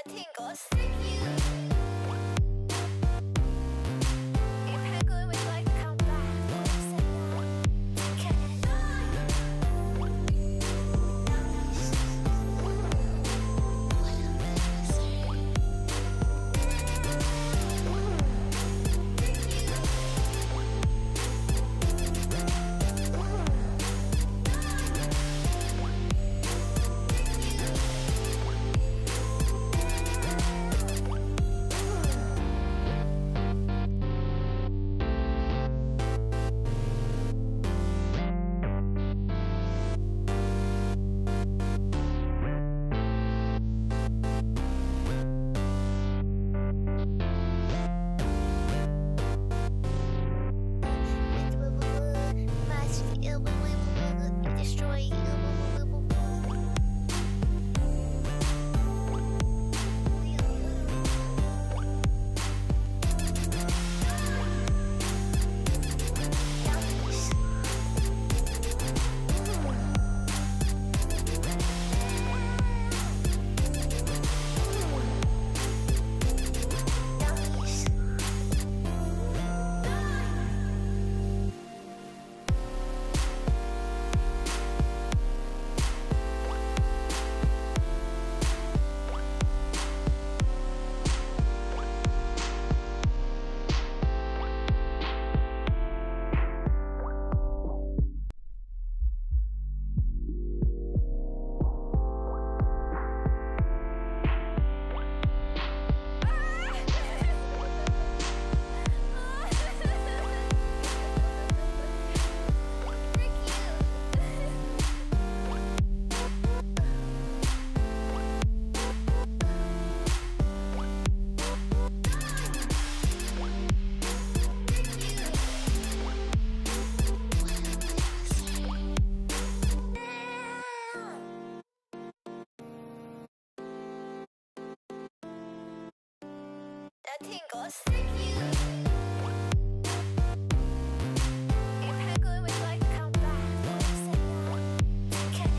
That thing goes stick you. If Penguin would like to come back, what you say now? Can that thing goes stick you. If Penguin would like to come back, what you say now? Can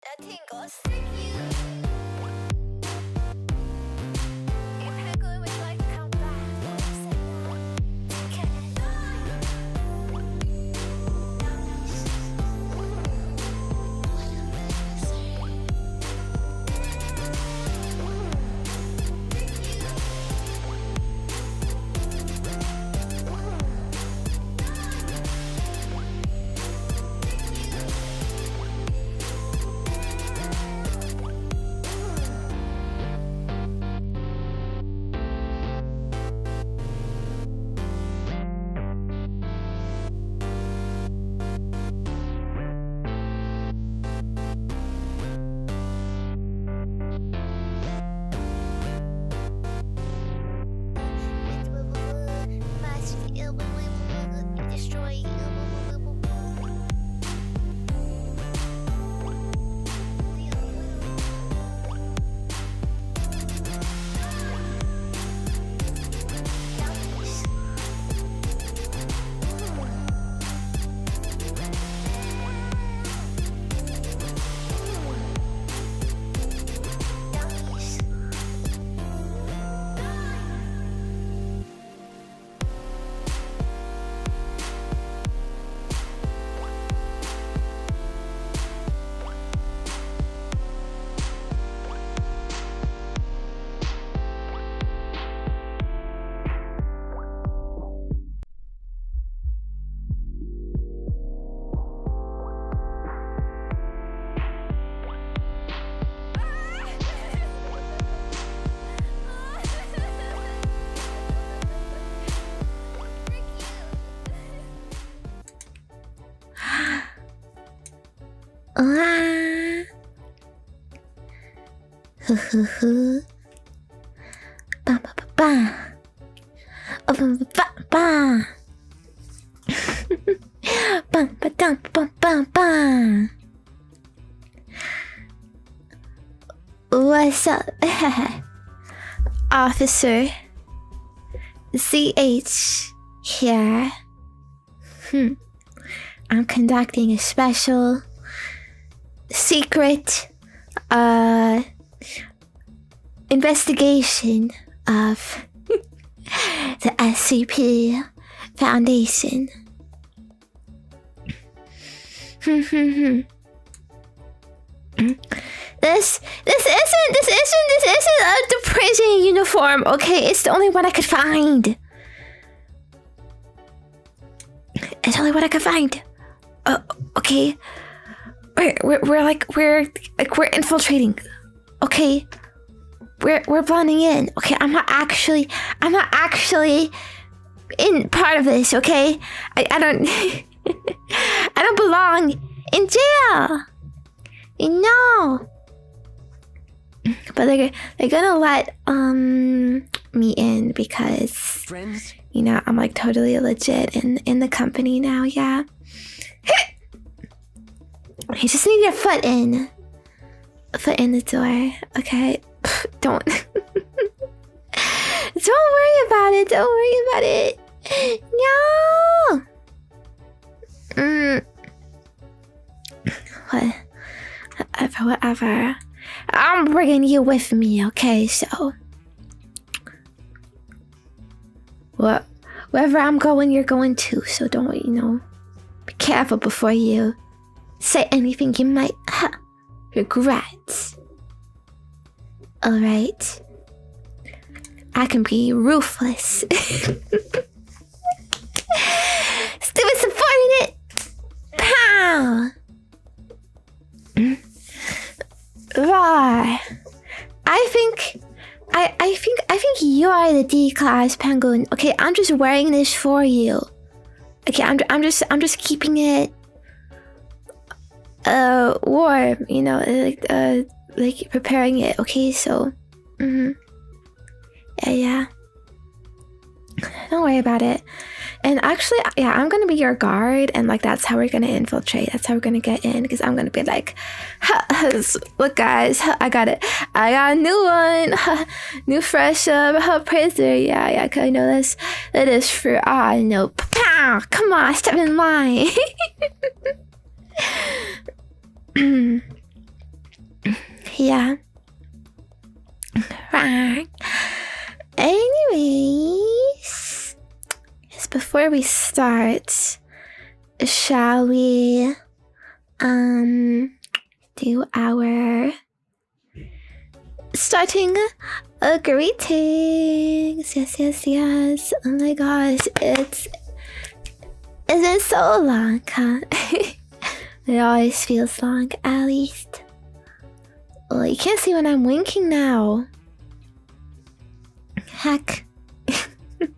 that thing goes stick you. If Penguin would like to come back, what you say now? Can Ba ba ba ba. Ba ba ba ba. Ba ba dum ba ba ba. What's up, Officer CH here. I'm conducting a special secret investigation of the SCP Foundation. This isn't the prison uniform, okay? It's the only one I could find. It's the only one I could find. Okay. We're infiltrating. Okay. We're blending in. Okay, I'm not actually in part of this, okay? I don't I don't belong in jail. No. But they're gonna let me in because friends, I'm like totally legit in the company now, yeah. You just need your foot in the door, okay? Don't don't worry about it. Don't worry about it. No. Whatever. I'm bringing you with me, okay? So, wherever I'm going, you're going too. So don't, be careful before you say anything you might regret. Alright? I can be ruthless. Stupid subordinate! Pow! Right. I think you are the D-class penguin. Okay, I'm just wearing this for you. Okay, I'm just keeping it warm, like preparing it. Okay, so yeah. Don't worry about it. And actually, yeah, I'm gonna be your guard, and like that's how we're gonna infiltrate. That's how we're gonna get in, because I'm gonna be like, look, guys, I got it. I got a new one, new fresh prisoner. Yeah, cause I know that is for no. Pow! Come on, step in line. Yeah. Right. Anyways, just before we start, shall we do our starting greetings? Yes. Oh my gosh, it's been so long, huh? It always feels long, at least. Well, you can't see when I'm winking now. Heck. Can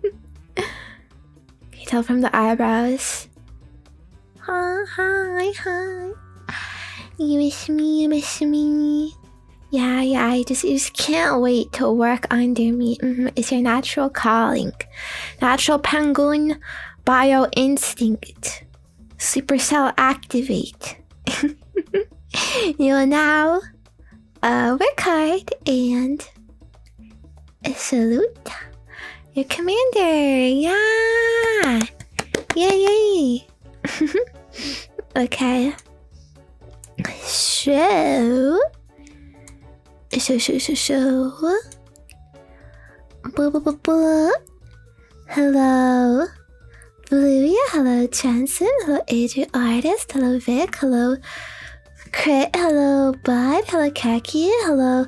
you tell from the eyebrows? Hi. You miss me. Yeah, I just can't wait to work under me. It's your natural calling. Natural penguin bio instinct. Supercell activate. You will now work hard and salute your commander. Yeah. Yay. Okay. So. Hello. Bluia, hello Jensen, hello Adrian Artist, hello Vic, hello Crit, hello Bud, hello Kaki, hello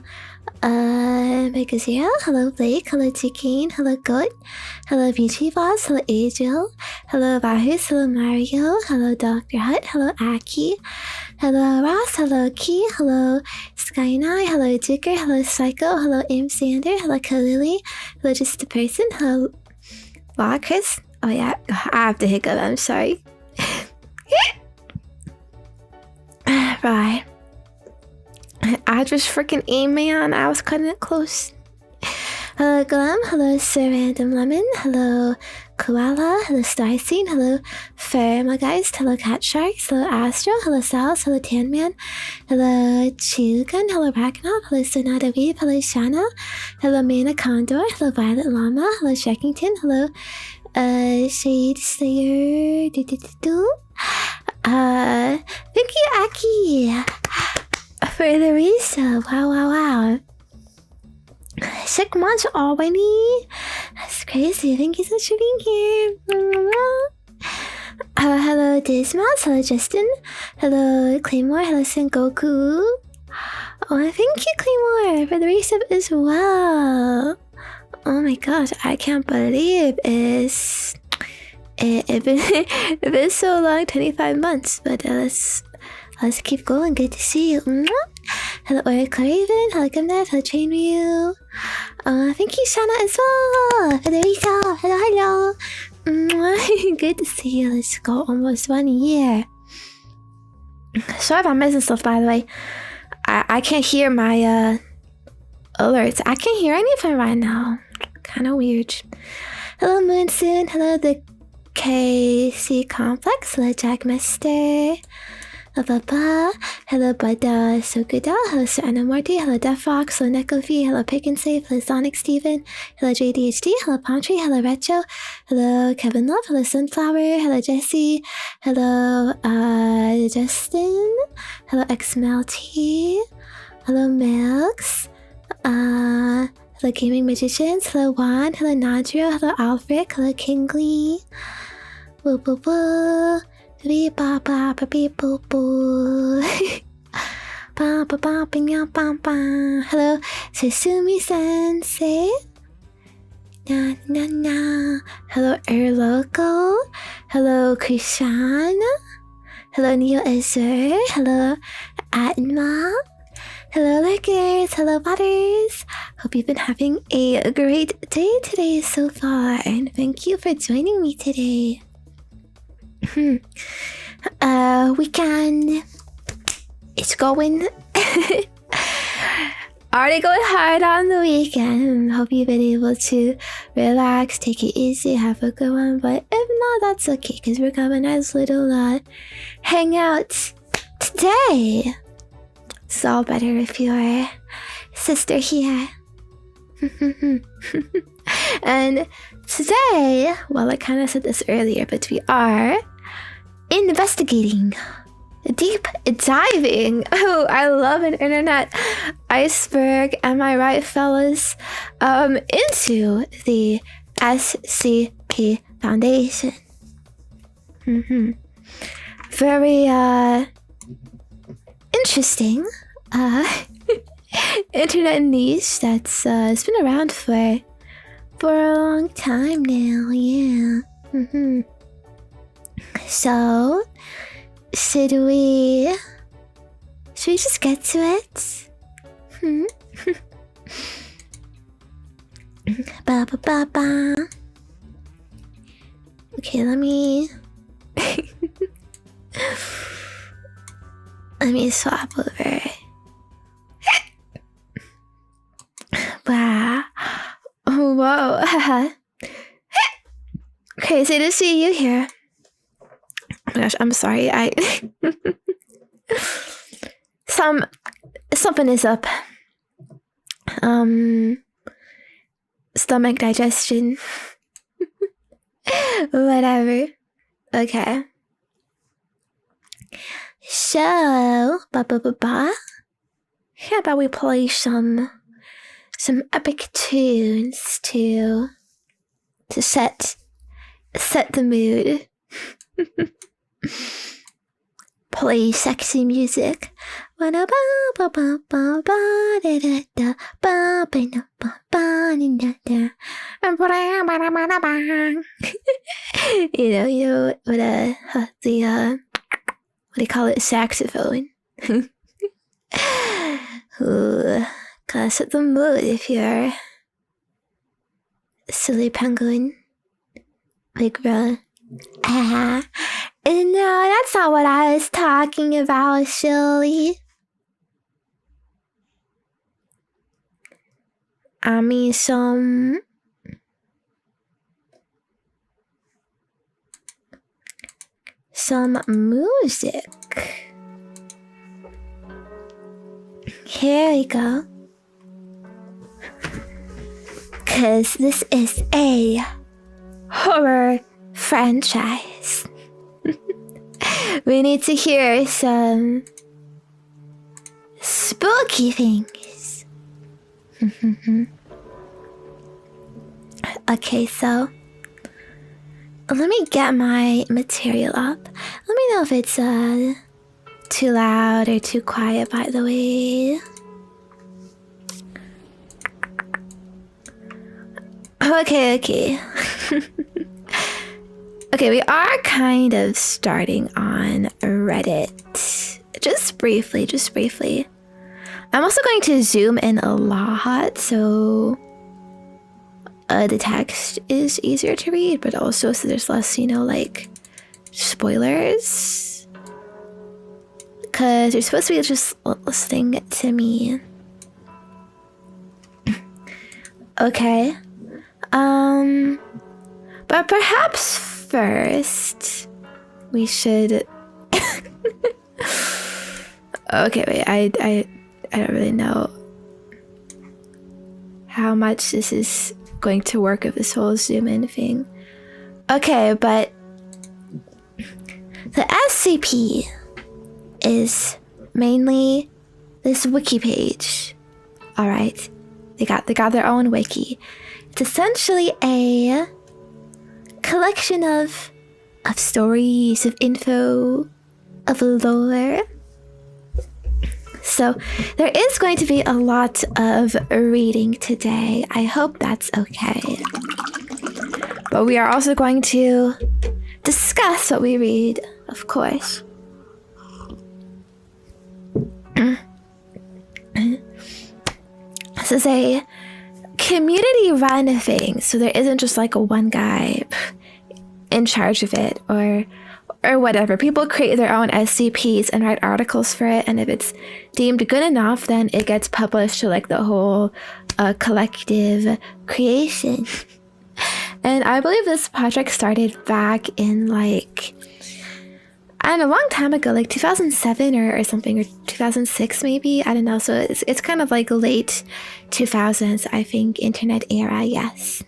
Megazero, hello Blake, hello Tikane, hello Goat, hello Beauty Boss, hello Angel, hello Bahus, hello Mario, hello Dr. Hut, hello Aki, hello Ross, hello Key, hello Skynai, hello Jicker, hello Psycho, hello Aim Sander, hello Kalili, hello Just a Person, hello Chris. Oh yeah, I have to hiccup, I'm sorry. Right. I just freaking man. I was cutting it close. Hello Glum, hello Sir Random Lemon, hello Koala, hello Starseed, hello Firmageist, hello Cat Sharks, hello Astro, hello Sal's, hello Tanman, hello Chugun, hello Ragnarok, hello Sonata Weave, hello Shana, hello Mana Condor, hello Violet Llama, hello Shrekington, hello Shade Slayer, thank you Aki for the resub. Wow. Sick months already. That's crazy. Thank you so much for being here. Hello Dismas, hello Justin, hello Claymore, hello Sengoku. Oh, thank you Claymore for the resub as well. Oh my gosh, I can't believe it's been so long, 25 months, but let's keep going. Good to see you. Hello Oracle Raven, hello Gumnet, hello Chainryu. Thank you Shana as well for the resub. Hello. Good to see you. Let's go almost 1 year. Sorry if I'm missing stuff, by the way. I can't hear my alerts. I can't hear any of them right now. Kind of weird. Hello Moonsoon, hello the KC Complex, hello Jack Mister. Hello Bada Sokuda, hello Sir Anamorty, hello Deaf Fox, hello Nekofi, hello Pick and Save, hello Sonic Steven, hello JDHD, hello Palm Tree, hello Retro, hello Kevin Love, hello Sunflower, hello Jesse, hello Justin, hello XMLT, hello Milks, hello Gaming Magicians, hello Juan, hello Nadrio, hello Alfred, hello Kingly, woo woo woo. Hello Sesumi Sensei. Hello Erloco. Hello Krishana. Hello Neo Azur. Hello Atma. Hello Lickers. Hello Butters. Hope you've been having a great day today so far, and thank you for joining me today. Weekend. It's going. Already going hard on the weekend. Hope you've been able to relax, take it easy, have a good one. But if not, that's okay, because we're having a nice little hangout today. It's all better if your sister here. And today, well, I kind of said this earlier, but we are investigating, deep diving. Oh, I love an internet iceberg. Am I right, fellas? Into the SCP Foundation. Very interesting. Internet niche that's it's been around for a long time now. Yeah. So, should we just get to it? Ba. Okay, let me swap over. Wow. Whoa. Crazy to see you here. Oh my gosh, I'm sorry. Something is up. Stomach digestion. Whatever. Okay. So, How about we play some epic tunes to set the mood. Play sexy music. You know, with what do you call it? Saxophone. Ooh, gotta set the mood if you're a silly penguin. Big bro. No, that's not what I was talking about, silly. I mean, some music. Here we go. Cause this is a horror franchise. We need to hear some spooky things. Okay, so let me get my material up. Let me know if it's too loud or too quiet, by the way. Okay. Okay, we are kind of starting on Reddit. Just briefly. I'm also going to zoom in a lot, so the text is easier to read, but also so there's less, like, spoilers. Because you're supposed to be just listening to me. Okay. But perhaps first we should okay, wait, I don't really know how much this is going to work with this whole zoom in thing. Okay, but the SCP is mainly this wiki page. Alright. They got their own wiki. It's essentially a collection of stories, of info, of lore. So there is going to be a lot of reading today. I hope that's okay. But we are also going to discuss what we read, of course. This is a community-run thing, so there isn't just like one guy in charge of it or whatever. People create their own SCPs and write articles for it, and if it's deemed good enough, then it gets published to like the whole collective creation. And I believe this project started back in like, I don't know, a long time ago, like 2007 or something, or 2006 maybe, I don't know. So it's kind of like late 2000s, I think, internet era, yes.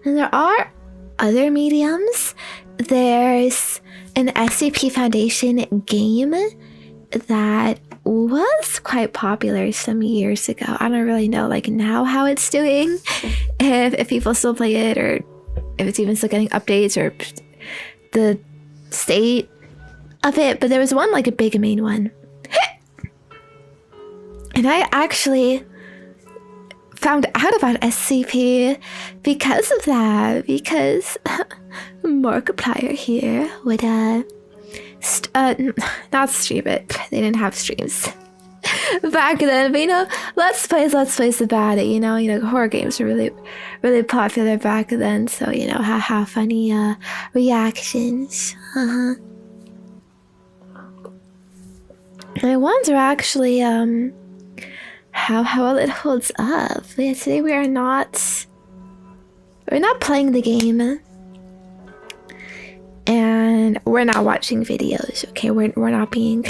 And there are other mediums. There's an SCP Foundation game that was quite popular some years ago. I don't really know like now how it's doing, if people still play it, or if it's even still getting updates, or the state of it. But there was one, like a big main one. And I actually found out about SCP because of that, because Markiplier here would not stream it. They didn't have streams back then, but let's plays about it. Horror games were really popular back then, so how funny reactions. I wonder actually how well it holds up. Yeah, today we're not playing the game, and we're not watching videos. Okay, we're not being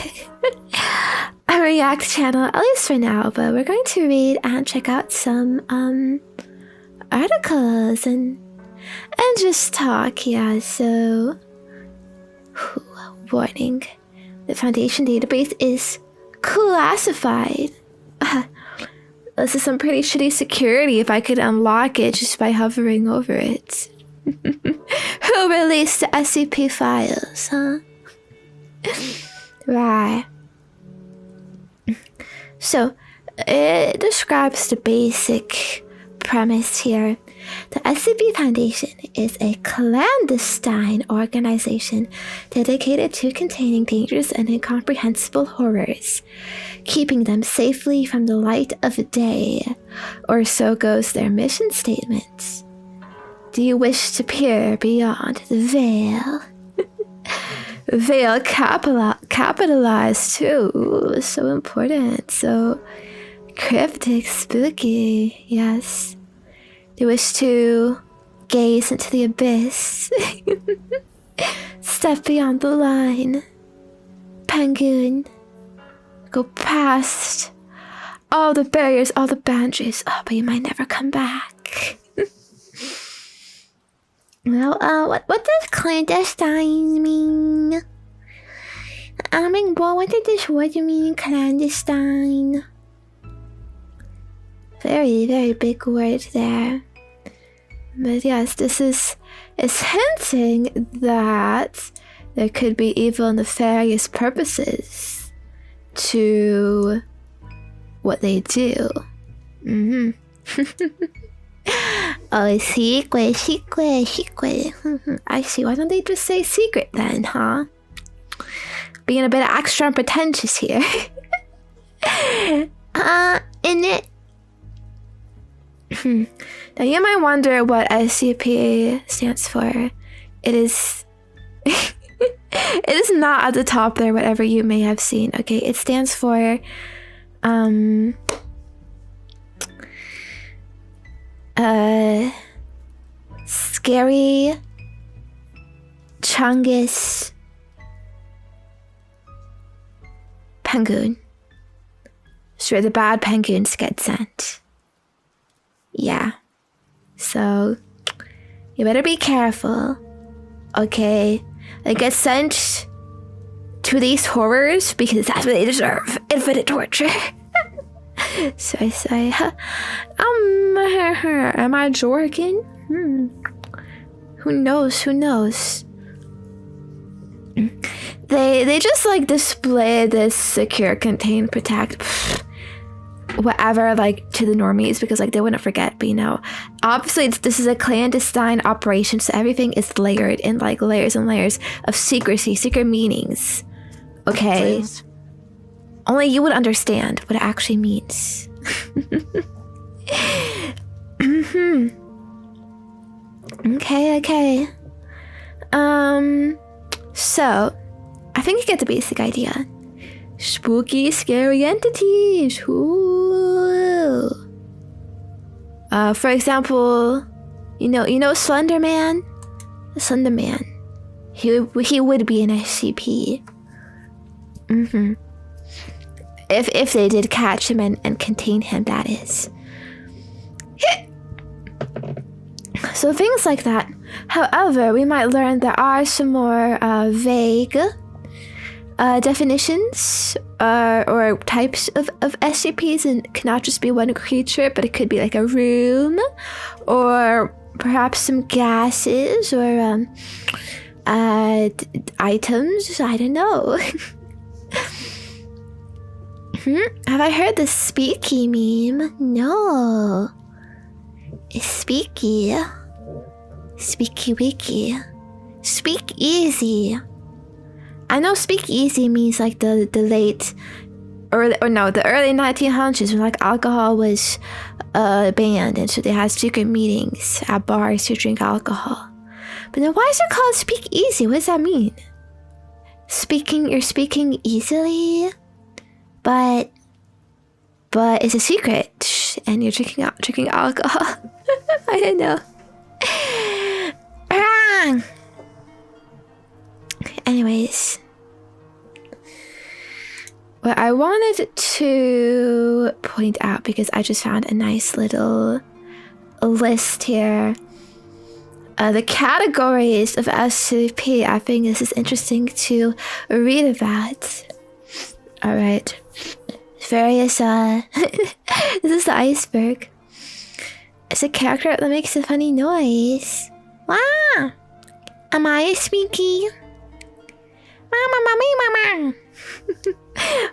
a React channel, at least for now, but we're going to read and check out some articles and just talk. Yeah, so warning, the Foundation database is classified. This is some pretty shitty security if I could unlock it just by hovering over it. Who released the SCP files, huh? Right. So, it describes the basic premise here. The SCP Foundation is a clandestine organization dedicated to containing dangerous and incomprehensible horrors, keeping them safely from the light of day, or so goes their mission statement. Do you wish to peer beyond the veil? Veil capitalized too, so important. So Cryptic, spooky, yes. They wish to gaze into the abyss. Step beyond the line. Penguin. Go past all the barriers, all the boundaries. Oh, but you might never come back. Well, what does clandestine mean? I mean, what did this word mean, clandestine? Very, very big word there. But yes, this is hinting that there could be evil nefarious purposes to what they do. Oh, secret. I see. Why don't they just say secret then, huh? Being a bit extra pretentious here. In it. Now you might wonder what SCP stands for. It is it is not at the top there, whatever you may have seen. Okay, it stands for Scary Chungus Penguin. So the bad penguins get sent. Yeah. So you better be careful. Okay? They get sent to these horrors because that's what they deserve. Infinite torture. So I say, am I joking? Who knows? They just like display this secure, contain, protect, whatever, like to the normies because like they wouldn't forget. But you know, obviously this is a clandestine operation, so everything is layered in like layers and layers of secrecy, secret meanings. Okay. Please. Only you would understand what it actually means. Okay. So I think you get the basic idea. Spooky, scary entities. Ooh. For example, you know Slender Man? The Slender Man. He would be an SCP. If they did catch him and contain him, that is. So things like that. However, we might learn there are some more vague definitions or types of SCPs, and it cannot just be one creature, but it could be like a room or perhaps some gases or items. I don't know. Have I heard the speaky meme? No. It's speaky. Speaky wiki. Speak easy. I know speak easy means like the early 1900s when like alcohol was banned, and so they had secret meetings at bars to drink alcohol. But then why is it called speak easy? What does that mean? You're speaking easily? But it's a secret, and you're drinking alcohol. I don't know. Anyways, what I wanted to point out, because I just found a nice little list here, the categories of SCP. I think this is interesting to read about. All right. Various, this is the iceberg. It's a character that makes a funny noise. Wow! Am I speaky? Mama.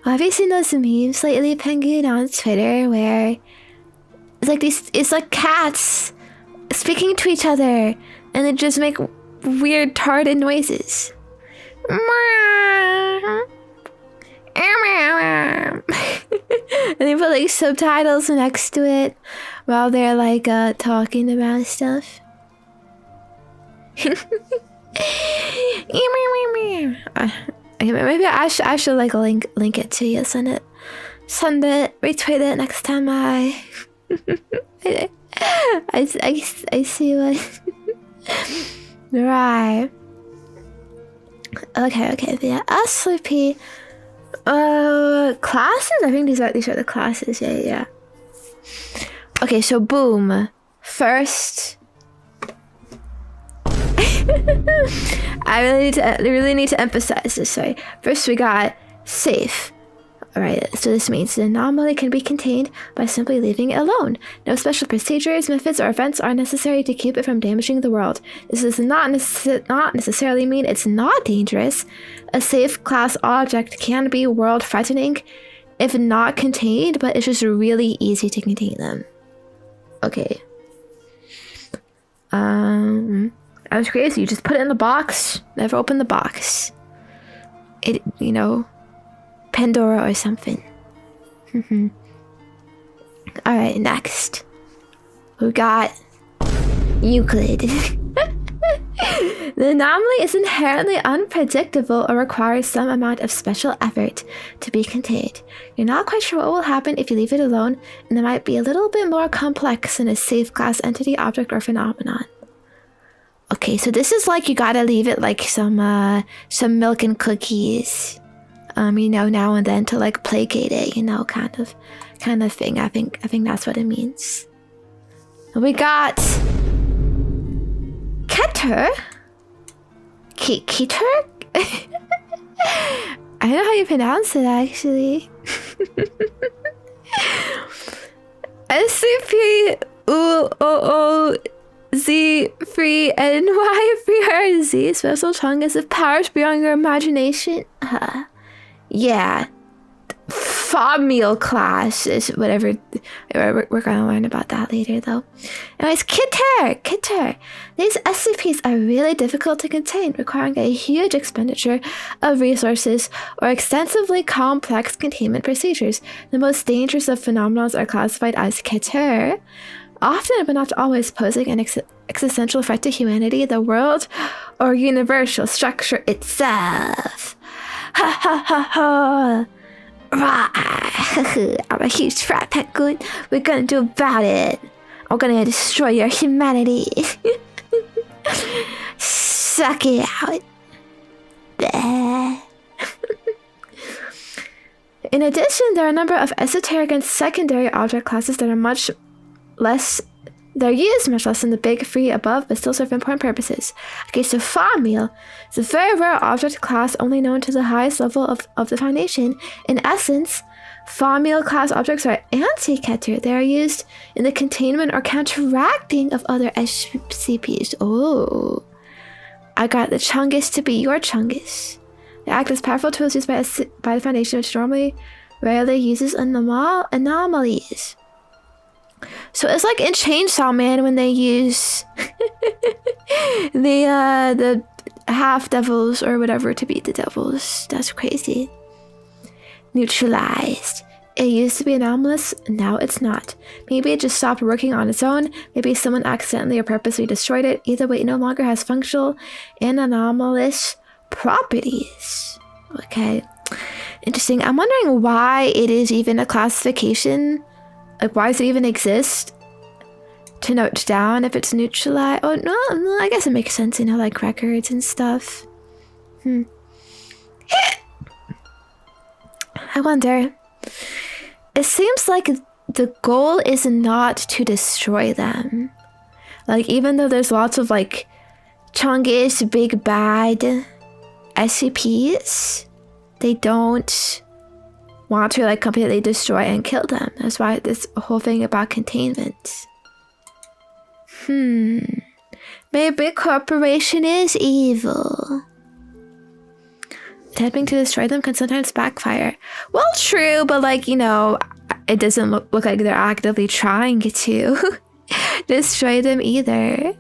Have you seen those memes lately, Penguin, on Twitter, where it's like cats speaking to each other, and they just make weird retarded noises. And they put like subtitles next to it while they're like talking about stuff. Okay, maybe I should like link it to you, send it send it, retweet it next time I see what. Right. Okay. The SCP classes. I think these are the classes. Yeah. Okay, so boom. First, I really need to emphasize this. Sorry. First, we got safe. Alright, so this means the anomaly can be contained by simply leaving it alone. No special procedures, methods, or events are necessary to keep it from damaging the world. This does not necessarily mean it's not dangerous. A safe class object can be world-threatening if not contained, but it's just really easy to contain them. Okay. I was crazy. You just put it in the box, never open the box. It, Pandora or something. Alright, next. We got Euclid. The anomaly is inherently unpredictable or requires some amount of special effort to be contained. You're not quite sure what will happen if you leave it alone, and it might be a little bit more complex than a safe class entity, object, or phenomenon. Okay, so this is like you gotta leave it like some milk and cookies. Now and then to like placate it, kind of thing. I think that's what it means. We got Keter? Keter? I don't know how you pronounce it actually. SCP Z3NY3RZ special chungus of powers beyond your imagination. Yeah, familial class is whatever. We're gonna learn about that later, though. Anyways, Keter. These SCPs are really difficult to contain, requiring a huge expenditure of resources or extensively complex containment procedures. The most dangerous of phenomena are classified as Keter, often but not always posing an existential threat to humanity, the world, or universal structure itself. Right. I'm a huge frat penguin. We're gonna do about it. I'm gonna destroy your humanity. Suck it out. In addition, there are a number of esoteric and secondary object classes that are much less. They're used much less than the big three above, but still serve important purposes. Okay, so Famil is a very rare object class only known to the highest level of the Foundation. In essence, Famil class objects are anti-Keter. They are used in the containment or counteracting of other SCPs. Oh, I got the Chungus to be your Chungus. They act as powerful tools used by the Foundation, which normally rarely uses anomalies. So it's like in Chainsaw Man when they use the half devils or whatever to beat the devils. That's crazy. Neutralized. It used to be anomalous, now it's not. Maybe it just stopped working on its own. Maybe someone accidentally or purposely destroyed it. Either way, it no longer has functional and anomalous properties. Okay. Interesting. I'm wondering why it is even a classification. Like, why does it even exist? To note down if it's neutralized. Oh, no, I guess it makes sense, like records and stuff. I wonder. It seems like the goal is not to destroy them. Like, even though there's lots of, like, chungus, big bad SCPs, they don't want to like completely destroy and kill them. That's why this whole thing about containment. Maybe corporation is evil. Attempting to destroy them can sometimes backfire. Well, true, but like, it doesn't look like they're actively trying to destroy them either.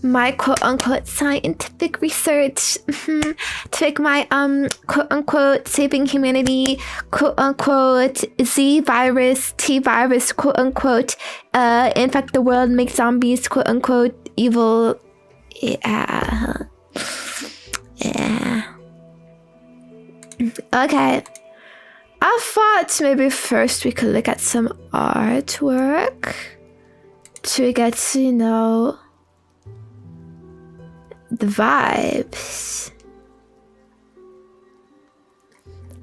My quote-unquote scientific research to make my quote-unquote saving humanity quote-unquote Z virus, T virus quote-unquote infect the world, make zombies quote-unquote evil. Yeah. Okay. I thought maybe first we could look at some artwork to get to, you know, the vibes.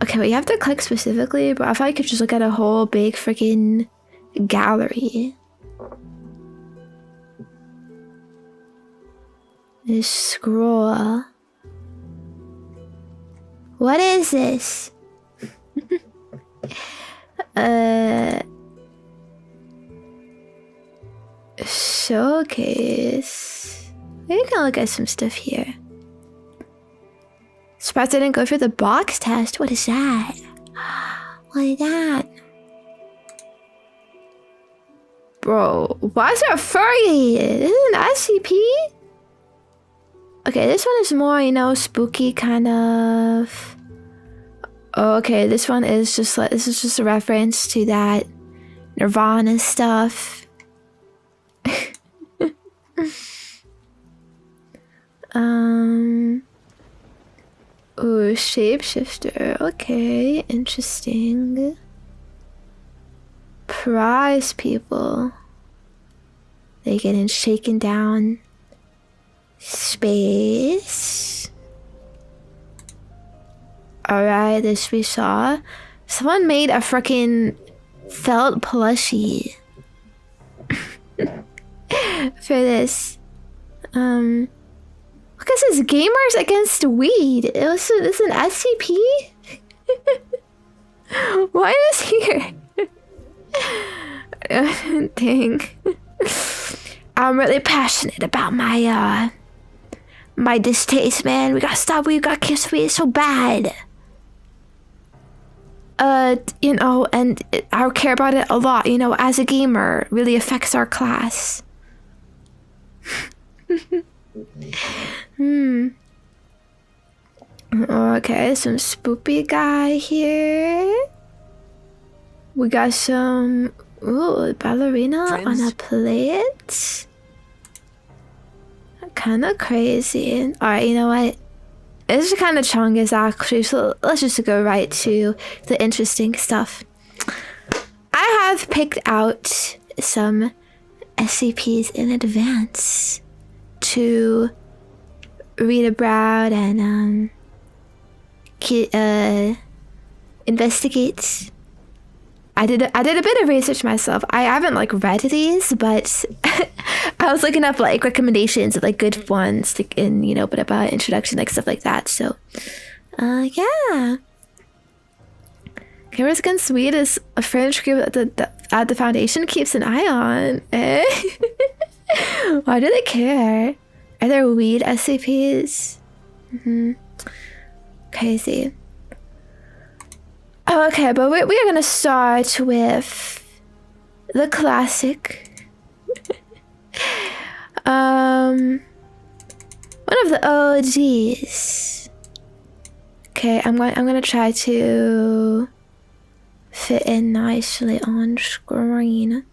Okay, well, you have to click specifically, but I thought you could just look at a whole big freaking gallery. This scroll. What is this? Showcase. Maybe we can look at some stuff here. Surprised I didn't go through the box test. What is that? What is that? Bro, why is there a furry? This is an SCP? Okay, this one is more, you know, spooky kind of. Oh, okay, this one is just like, this is just a reference to that Nirvana stuff. Ooh, shapeshifter. Okay, interesting. Prize people. They getting shaken down. Space. Alright, this we saw. Someone made a freaking felt plushie for this. Look at this, gamers against weed. This is an SCP? Why is here? Dang. I'm really passionate about my my distaste, man. We gotta stop weed, we gotta kiss weed, it's so bad. You know, and I care about it a lot, you know, as a gamer. It really affects our class. Okay, some spoopy guy here. We got some ballerina Friends? on a plate. Kind of crazy. Alright, you know what? This is kind of chungus actually, so let's just go right to the interesting stuff. I have picked out some SCPs in advance to read about and investigate. I did a bit of research myself. I haven't like read these, but I was looking up like recommendations of like good ones, like in, you know, but about introduction, like stuff like that. So, yeah. Cameras Against Weed is a French group at the Foundation keeps an eye on. Eh? Why do they care? Are there weed SCPs? Crazy. Oh, okay, but we are gonna start with the classic. One of the OGs. Okay, I'm gonna try to fit in nicely on screen.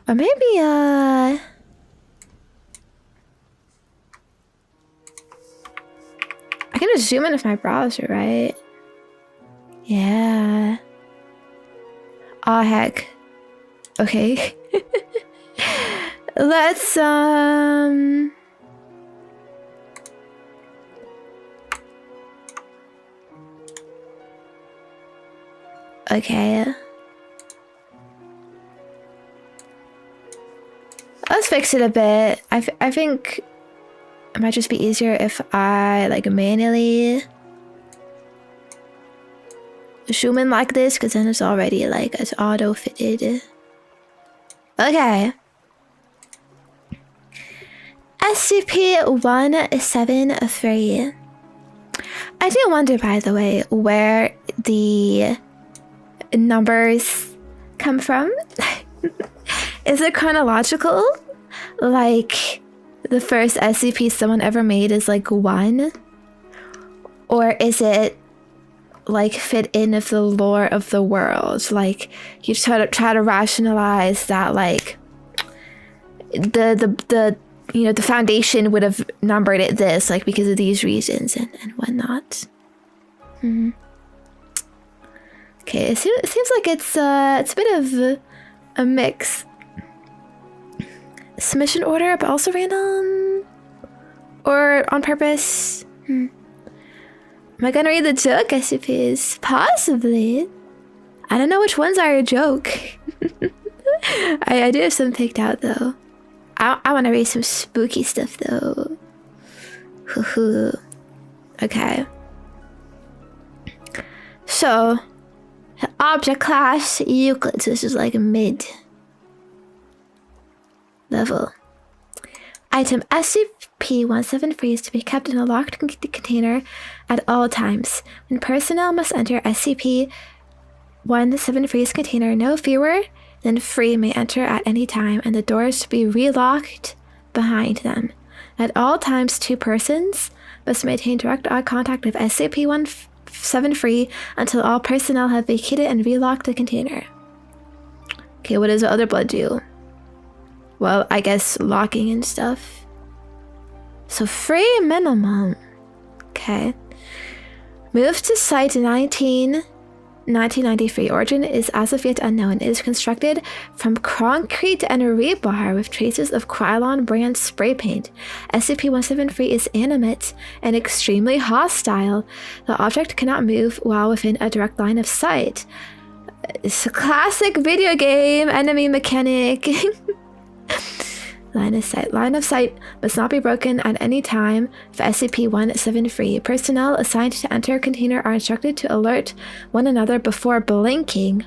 Or maybe I can just zoom in with my browser, right? Yeah. Oh heck. Okay. Let's okay. Let's fix it a bit. I think it might just be easier if I like manually zoom in like this, because then it's already like it's auto fitted. Okay. SCP-173. I do wonder, by the way, where the numbers come from. Is it chronological? Like the first SCP someone ever made is like 1? Or is it like fit in with the lore of the world? Like you try to rationalize that like the you know, the Foundation would have numbered it this, like because of these reasons and whatnot. Okay, it seems like it's a bit of a mix. Submission order, but also random? Or on purpose? Am I gonna read the joke SCPs? Possibly. I don't know which ones are a joke. I do have some picked out though. I want to read some spooky stuff though. Okay. So, object class Euclid. So this is like mid level. Item SCP-173 is to be kept in a locked container at all times. When personnel must enter SCP-173's container, no fewer than 3 may enter at any time, and the doors to be relocked behind them. At all times, 2 persons must maintain direct eye contact with SCP-173 until all personnel have vacated and relocked the container. Okay, what does the other blood do? Well, I guess locking and stuff. So 3 minimum. Okay. Move to Site 1993. Origin is as of yet unknown. It is constructed from concrete and rebar with traces of Krylon brand spray paint. SCP-173 is animate and extremely hostile. The object cannot move while within a direct line of sight. It's a classic video game enemy mechanic. Line of sight. Line of sight must not be broken at any time for SCP-173. Personnel assigned to enter a container are instructed to alert one another before blinking.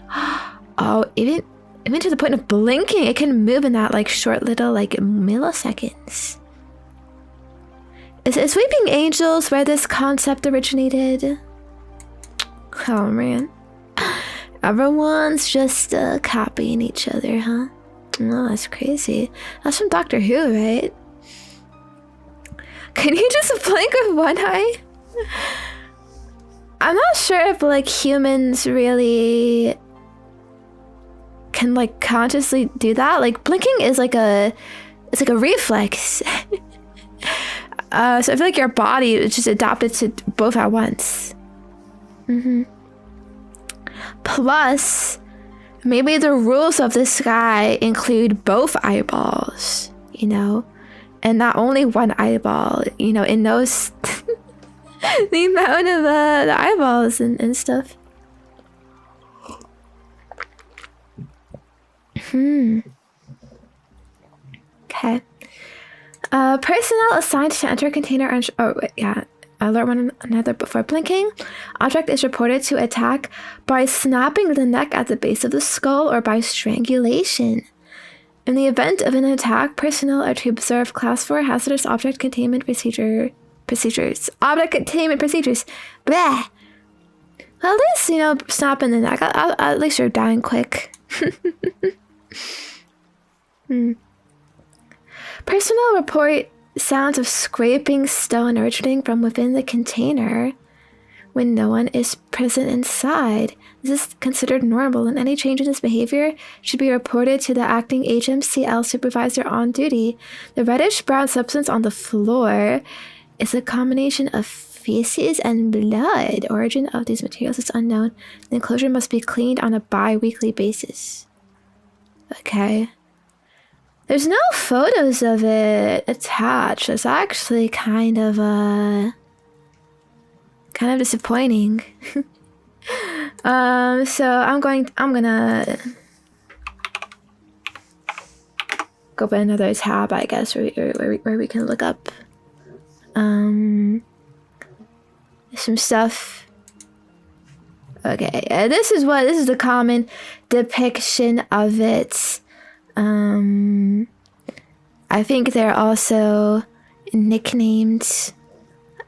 Oh, even to the point of blinking, it can move in that like short little like milliseconds. Is Weeping Angels where this concept originated? Oh man. Everyone's just copying each other, huh? Oh, that's crazy. That's from Doctor Who, right? Can you just blink with one eye? I'm not sure if like humans really can like consciously do that. Like blinking is like it's like a reflex. So I feel like your body is just adapted to both at once. Plus, maybe the rules of the sky include both eyeballs, you know, and not only one eyeball, you know, it knows the amount of the eyeballs and stuff. Okay. Personnel assigned to enter container and alert one another before blinking. Object is reported to attack by snapping the neck at the base of the skull or by strangulation. In the event of an attack, personnel are to observe Class 4 hazardous object containment procedures. Object containment procedures. Bleh. Well, at least, you know, snapping the neck. At least you're dying quick. Personnel report sounds of scraping stone originating from within the container when no one is present inside. This is considered normal, and any change in this behavior should be reported to the acting HMCL supervisor on duty. The reddish-brown substance on the floor is a combination of feces and blood. Origin of these materials is unknown. The enclosure must be cleaned on a bi-weekly basis. Okay. There's no photos of it attached. It's actually kind of disappointing. So I'm gonna go by another tab, I guess, where we can look up some stuff. Okay, this is the common depiction of it. I think they're also nicknamed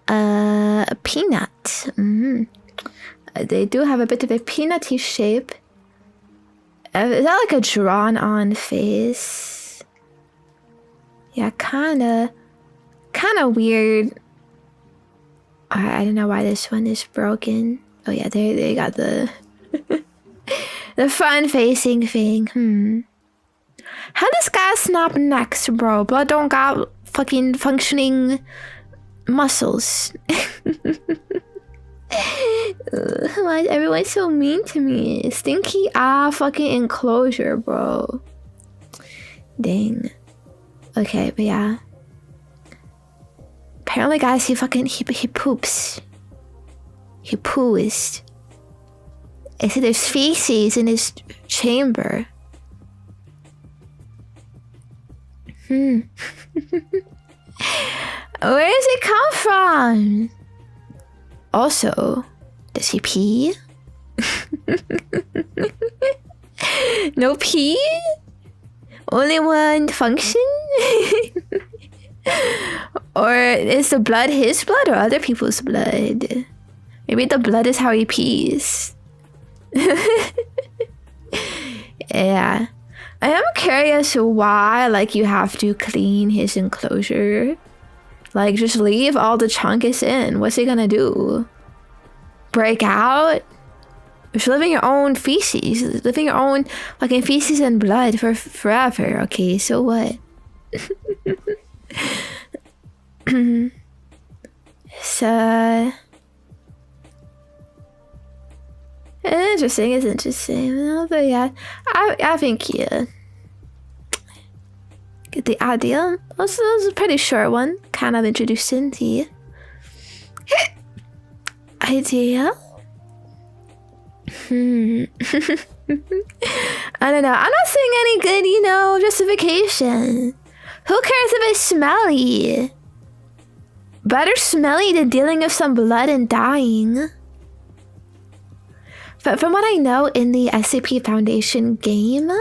Peanut. They do have a bit of a peanutty shape. Is that like a drawn-on face? Yeah, kinda weird. I don't know why this one is broken. Oh yeah, they got the the front-facing thing. How does guy snap necks, bro? Blood don't got fucking functioning muscles. Why is everyone so mean to me? Stinky fucking enclosure, bro. Dang. Okay, but yeah. Apparently, guys, he poops. He poos. I see there's feces in his chamber. Where does it come from? Also, does he pee? No pee? Only one function? Or is the blood his blood or other people's blood? Maybe the blood is how he pees. Yeah. I am curious why, like, you have to clean his enclosure. Like, just leave all the chunkus in. What's he gonna do? Break out? Just living your own feces. Living your own fucking feces and blood for forever. Okay, so what? So... Interesting, it's interesting. But yeah, I think yeah. Get the idea. This was a pretty short one. Kind of introducing the idea. I don't know. I'm not seeing any good, justification. Who cares if it's smelly? Better smelly than dealing with some blood and dying. But from what I know in the SCP Foundation game,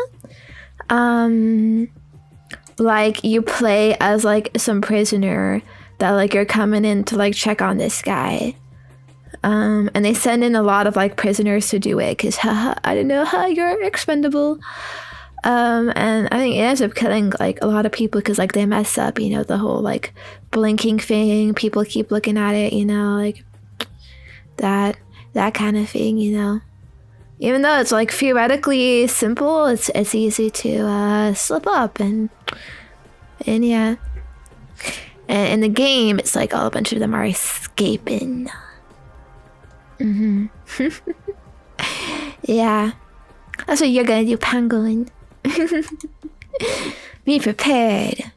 like you play as like some prisoner that like you're coming in to like check on this guy. And they send in a lot of like prisoners to do it because I don't know how you're expendable. And I think it ends up killing like a lot of people because like they mess up, the whole like blinking thing. People keep looking at it, like that kind of thing, Even though it's like theoretically simple, it's easy to slip up and yeah. And in the game, it's like all a bunch of them are escaping. Yeah, that's what you're gonna do, Pangolin. Be prepared.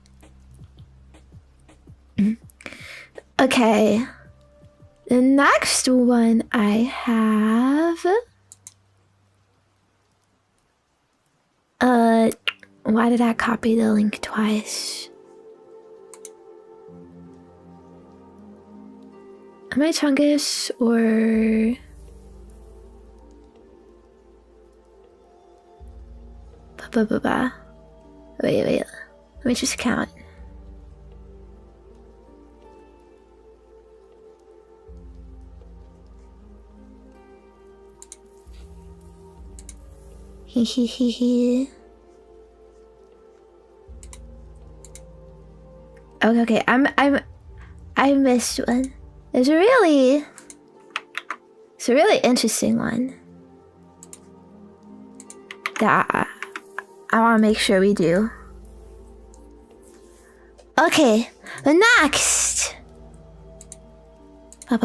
Okay, the next one I have. Why did I copy the link twice? Am I Chungus or... Wait, let me just count. He. Okay. I missed one. It's a really interesting one that I want to make sure we do. Okay, the next. We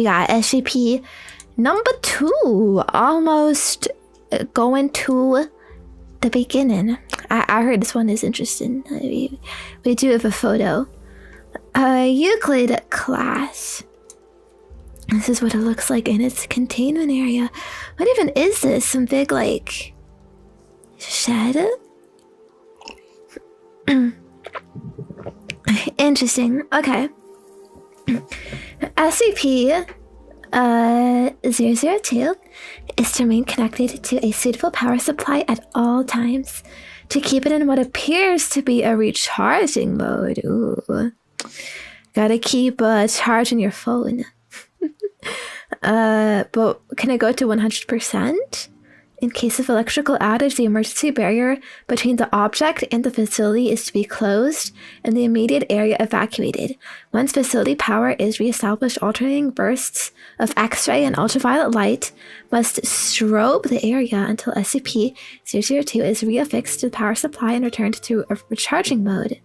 got SCP number 2, almost going to the beginning. I heard this one is interesting. We do have a photo. Euclid class. This is what it looks like in its containment area. What even is this? Some big, like, shed? Interesting. Okay. SCP 002 is to remain connected to a suitable power supply at all times to keep it in what appears to be a recharging mode. Ooh. Gotta keep charging your phone. But can it go to 100%? In case of electrical outage, the emergency barrier between the object and the facility is to be closed and the immediate area evacuated. Once facility power is reestablished, alternating bursts of X-ray and ultraviolet light must strobe the area until SCP-002 is reaffixed to the power supply and returned to a recharging mode.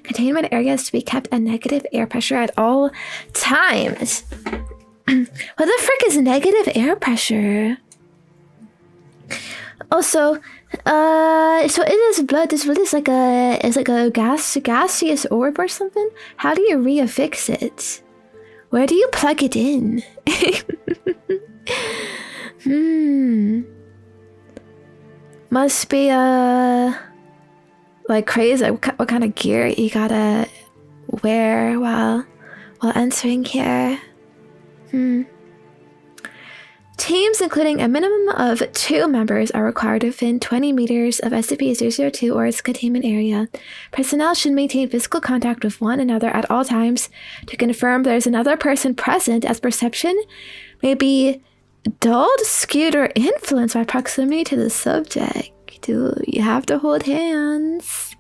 Containment area is to be kept at negative air pressure at all times. What the frick is negative air pressure? Also, so it is blood. This blood is like a gaseous orb or something. How do you reaffix it? Where do you plug it in? Must be like crazy. What kind of gear you gotta wear while entering here? Teams including a minimum of 2 members are required within 20 meters of SCP-002 or its containment area. Personnel should maintain physical contact with one another at all times to confirm there's another person present, as perception may be dulled, skewed, or influenced by proximity to the subject. You have to hold hands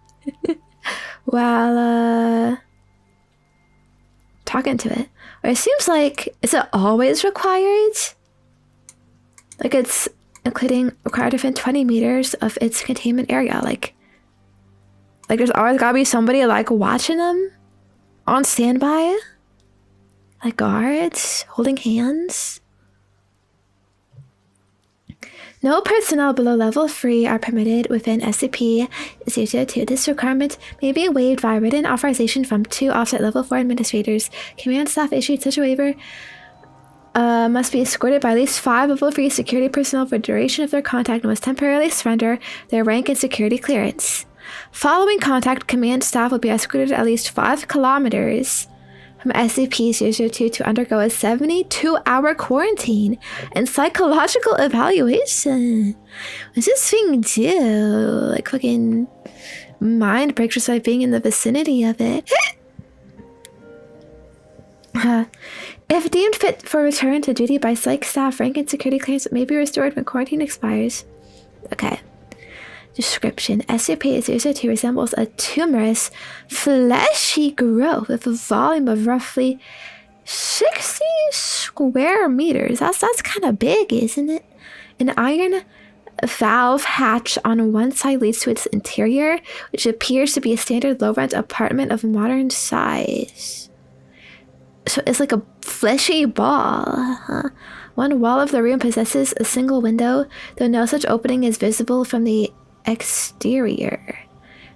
while talking to it. Or it seems like, is it always required? Like it's including required within 20 meters of its containment area. Like there's always gotta be somebody like watching them on standby, like guards holding hands. No personnel below level 3 are permitted within SCP-002. This requirement may be waived via written authorization from 2 offset level 4 administrators. Command staff issued such a waiver must be escorted by at least 5 level 3 security personnel for the duration of their contact and must temporarily surrender their rank and security clearance. Following contact, command staff will be escorted at least 5 kilometers from SCP-002 to undergo a 72-hour quarantine and psychological evaluation. What's this thing do? Like fucking mind breaks just by being in the vicinity of it. If deemed fit for return to duty by psych staff, rank and security clearance may be restored when quarantine expires. Okay. Description. SCP-002 resembles a tumorous, fleshy growth with a volume of roughly 60 square meters. That's kind of big, isn't it? An iron valve hatch on one side leads to its interior, which appears to be a standard low-rent apartment of modern size. So it's like a fleshy ball. One wall of the room possesses a single window, though no such opening is visible from the exterior.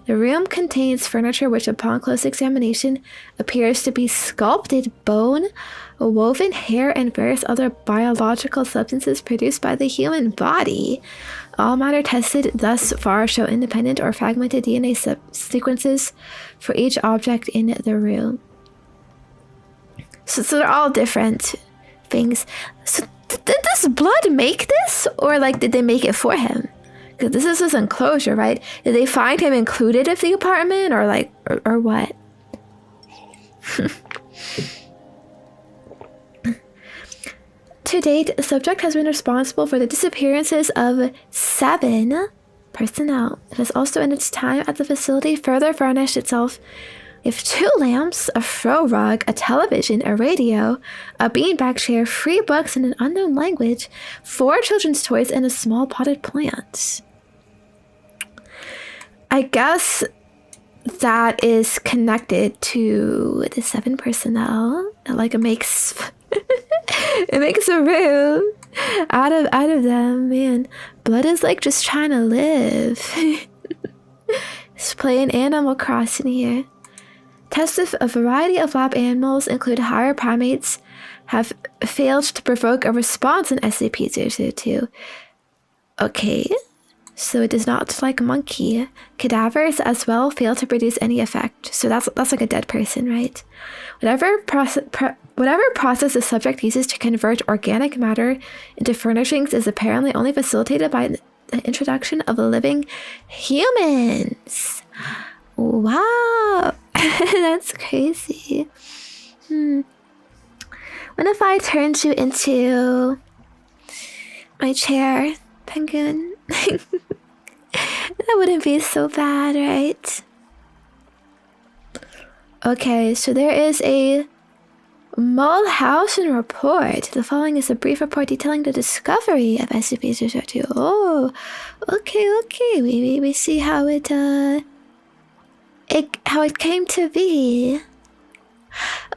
The room contains furniture which, upon close examination, appears to be sculpted bone, woven hair, and various other biological substances produced by the human body. All matter tested thus far show independent or fragmented DNA sequences for each object in the room. So they're all different things. So did this blood make this? Or like did they make it for him? Because this is his enclosure, right? Did they find him included with the apartment or like or what? To date, the subject has been responsible for the disappearances of 7 personnel. It has also in its time at the facility further furnished itself with 2 lamps, a throw rug, a television, a radio, a beanbag chair, 3 books in an unknown language, 4 children's toys, and a small potted plant. I guess that is connected to the 7 personnel. Like it makes it makes a room out of them. Man, blood is like just trying to live. It's playing Animal Crossing here. Tests of a variety of lab animals, include higher primates, have failed to provoke a response in SCP-002. Okay, so it does not like monkey. Cadavers as well fail to produce any effect. So that's like a dead person, right? Whatever process the subject uses to convert organic matter into furnishings is apparently only facilitated by the introduction of living humans. Wow. That's crazy. What if I turned you into my chair, Penguin? That wouldn't be so bad, right? Okay, so there is a Mulhausen report. The following is a brief report detailing the discovery of SCP-002. Oh, okay. We see how it came to be.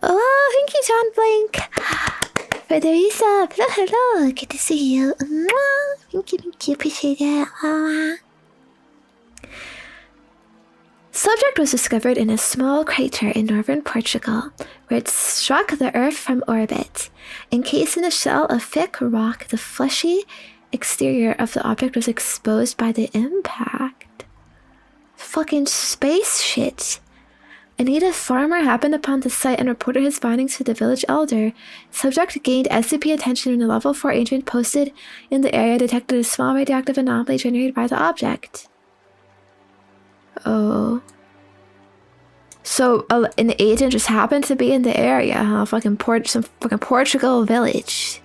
Oh, thank you, John Blank. Frederica, hello, good to see you. Mwah. Thank you, appreciate it. Mwah. Subject was discovered in a small crater in northern Portugal, where it struck the Earth from orbit. Encased in a shell of thick rock, the fleshy exterior of the object was exposed by the impact. Fucking space shit. A native farmer happened upon the site and reported his findings to the village elder. Subject gained SCP attention when a level 4 agent posted in the area detected a small radioactive anomaly generated by the object. Oh. So an agent just happened to be in the area, huh? Some fucking Portugal village.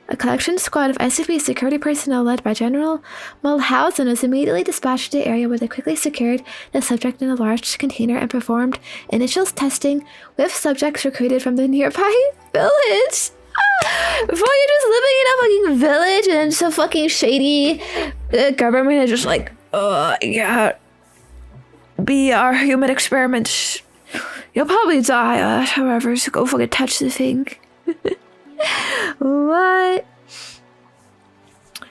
A collection squad of SCP security personnel led by General Mulhausen was immediately dispatched to the area where they quickly secured the subject in a large container and performed initial testing with subjects recruited from the nearby village. Before you're just living in a fucking village and so fucking shady, the government is just like, yeah, be our human experiments. You'll probably die, however, so go fucking touch the thing. What?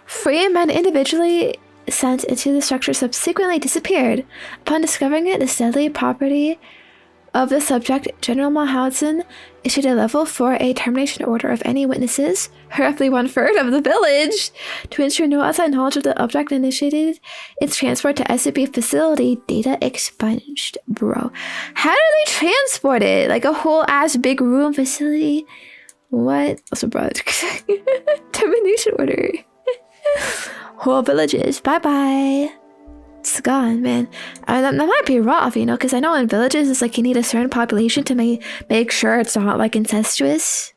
Three men individually sent into the structure subsequently disappeared. Upon discovering it, the deadly property of the subject, General Mulhausen issued a level 4A termination order of any witnesses, roughly 1/3 of the village, to ensure no outside knowledge of the object, and initiated its transport to SCP facility. Data expunged. Bro, how do they transport it? Like a whole ass big room facility? What? Also brought termination order. Whole villages. Bye-bye. It's gone, man. I mean, that might be rough, you know, because I know in villages it's like you need a certain population to make sure it's not like incestuous.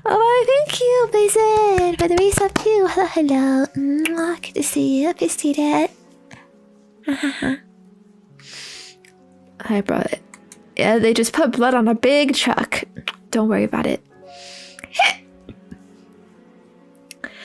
Oh, thank you, Blazin, for the resub too. Hello, hello. Mwah, good to see you. Appreciate it. I brought it. Yeah, they just put blood on a big truck. Don't worry about it.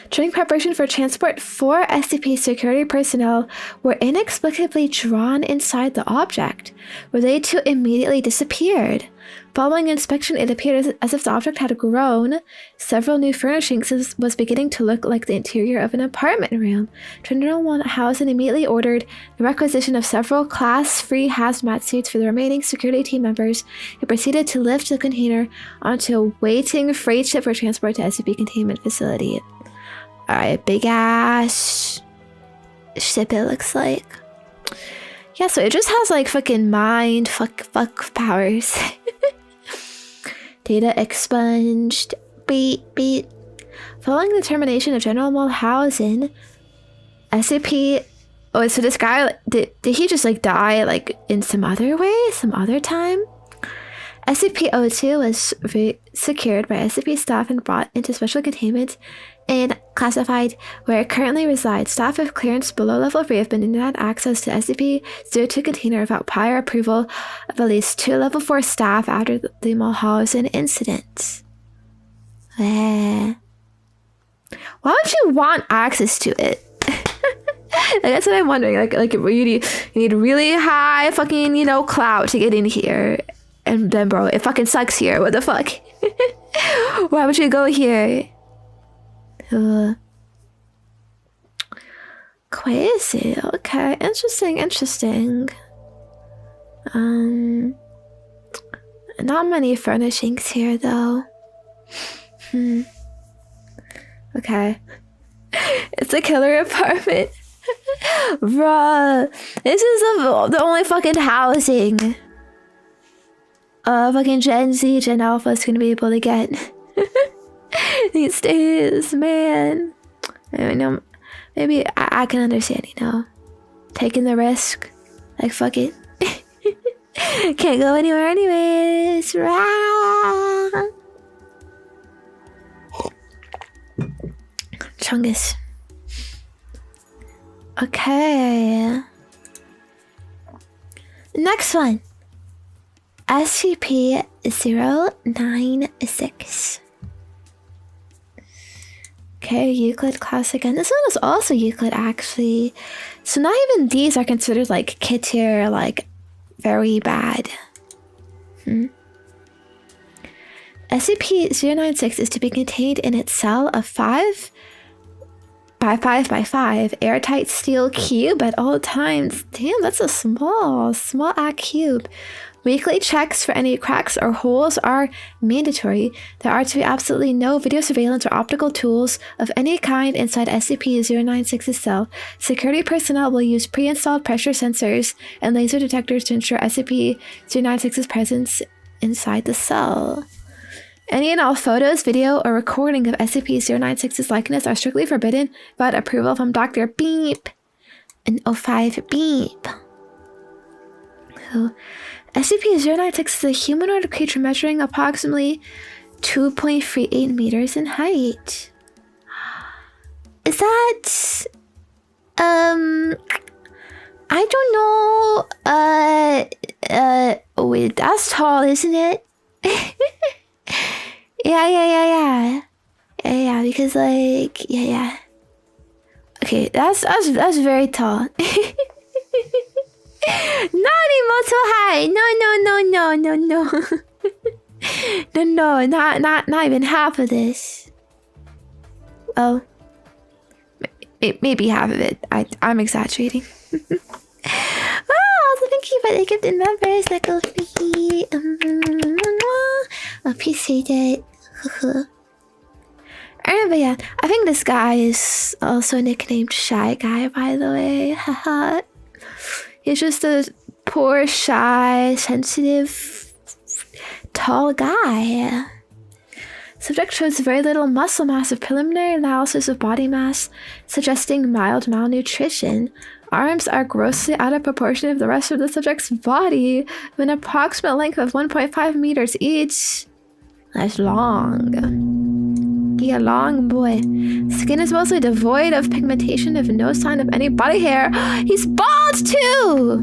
During preparation for transport, 4 SCP security personnel were inexplicably drawn inside the object, where they too immediately disappeared. Following inspection, it appeared as if the object had grown. Several new furnishings was beginning to look like the interior of an apartment room. General Mulhausen immediately ordered the requisition of several class-free hazmat suits for the remaining security team members, who proceeded to lift the container onto a waiting freight ship for transport to SCP containment facility. Alright, big ass ship it looks like. Yeah, so it just has like fucking mind fuck powers. Data expunged. Beep beep. Following the termination of General Mulhausen, SCP. Oh, so this guy did he just like die like in some other way, some other time? SCP-02 was secured by SCP staff and brought into special containment and classified where it currently resides. Staff with clearance below level 3 have been denied access to SCP-02 container without prior approval of at least 2 level 4 staff after the Mulhausen incident. Why would you want access to it? Like, that's what I'm wondering. Like you need really high fucking, you know, clout to get in here. And then, bro, it fucking sucks here. What the fuck? Why would you go here? Crazy. Okay, interesting. Not many furnishings here, though. Okay. It's a killer apartment. Bruh, this is the only fucking housing fucking Gen Z, Gen Alpha is gonna be able to get these days, man. I know, maybe I can understand, you know, taking the risk, like fuck it. Can't go anywhere anyways. Chungus. Okay. Next one. SCP-096. Okay, Euclid class again. This one is also Euclid, actually. So not even these are considered like kid tier, like very bad. SCP-096 is to be contained in its cell of 5 by 5 by 5 airtight steel cube at all times. Damn, that's a small cube. Weekly checks for any cracks or holes are mandatory. There are to be absolutely no video surveillance or optical tools of any kind inside SCP-096's cell. Security personnel will use pre-installed pressure sensors and laser detectors to ensure SCP-096's presence inside the cell. Any and all photos, video, or recording of SCP-096's likeness are strictly forbidden without approval from Dr. Beep and 05 Beep. So, SCP-096 is a humanoid creature measuring approximately 2.38 meters in height. Is that... I don't know. Wait, that's tall, isn't it? Yeah, because like, yeah. Okay, that's very tall. Not anymore so high. No. No, not even half of this. Well, maybe half of it. I'm exaggerating. Oh, thank you for the gifted members, Knucklefi. Appreciate it. But yeah, I think this guy is also nicknamed Shy Guy, by the way. Haha. He's just a poor, shy, sensitive, tall guy. Subject shows very little muscle mass of preliminary analysis of body mass, suggesting mild malnutrition. Arms are grossly out of proportion with the rest of the subject's body, with an approximate length of 1.5 meters each. That's long. Yeah, long boy. Skin is mostly devoid of pigmentation, with no sign of any body hair. He's bald too!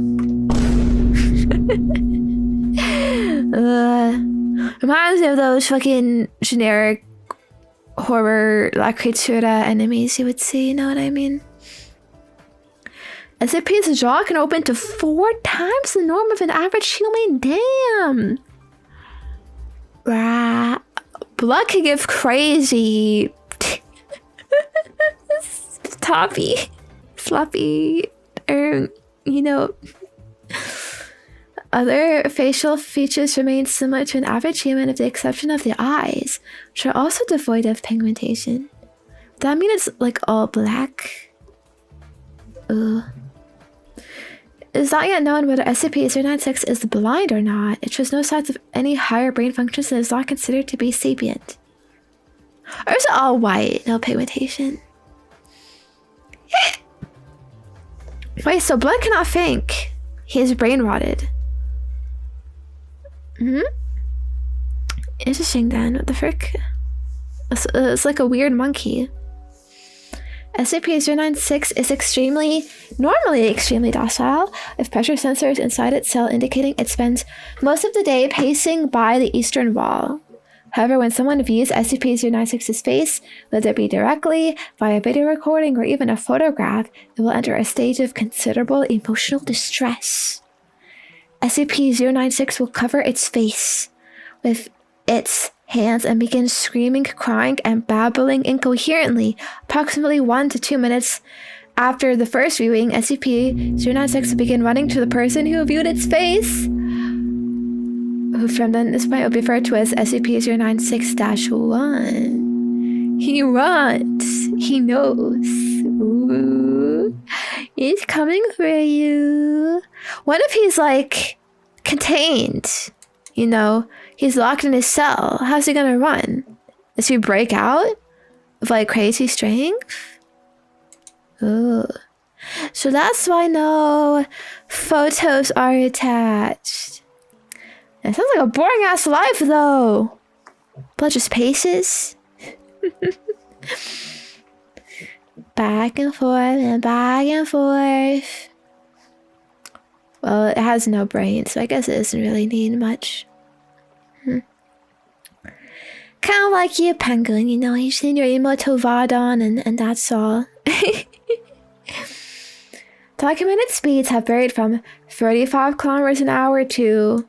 Reminds me of those fucking generic horror La Creatura enemies you would see, you know what I mean? SCP's jaw can open to 4 times the norm of an average human. Damn! Rah. Blood can give crazy sloppy, you know. Other facial features remain similar to an average human with the exception of the eyes, which are also devoid of pigmentation. Does that mean it's like all black? Ugh. It is not yet known whether SCP-096 is blind or not. It shows no signs of any higher brain functions and is not considered to be sapient. Or is it all white, no pigmentation? Wait, so Blood cannot think. He is brain rotted. Interesting then, what the frick? It's like a weird monkey. SCP-096 is normally extremely docile, with pressure sensors inside its cell indicating it spends most of the day pacing by the eastern wall. However, when someone views SCP-096's face, whether it be directly, via video recording, or even a photograph, it will enter a stage of considerable emotional distress. SCP-096 will cover its face with its hands and begin screaming, crying, and babbling incoherently. Approximately 1 to 2 minutes after the first viewing, SCP-096 will begin running to the person who viewed its face, who from then this point will be referred to as SCP-096-1. He runs. He knows. Ooh. He's coming for you. What if he's like contained? You know, he's locked in his cell. How's he gonna run? Does he break out with like crazy strength? Ooh. So that's why no photos are attached. It sounds like a boring ass life though. But just paces. Back and forth and back and forth. Well, it has no brain, so I guess it doesn't really need much. Kind of like you, Penguin, you know, you send your emoto VOD on and that's all. Documented speeds have varied from 35 kilometers an hour to...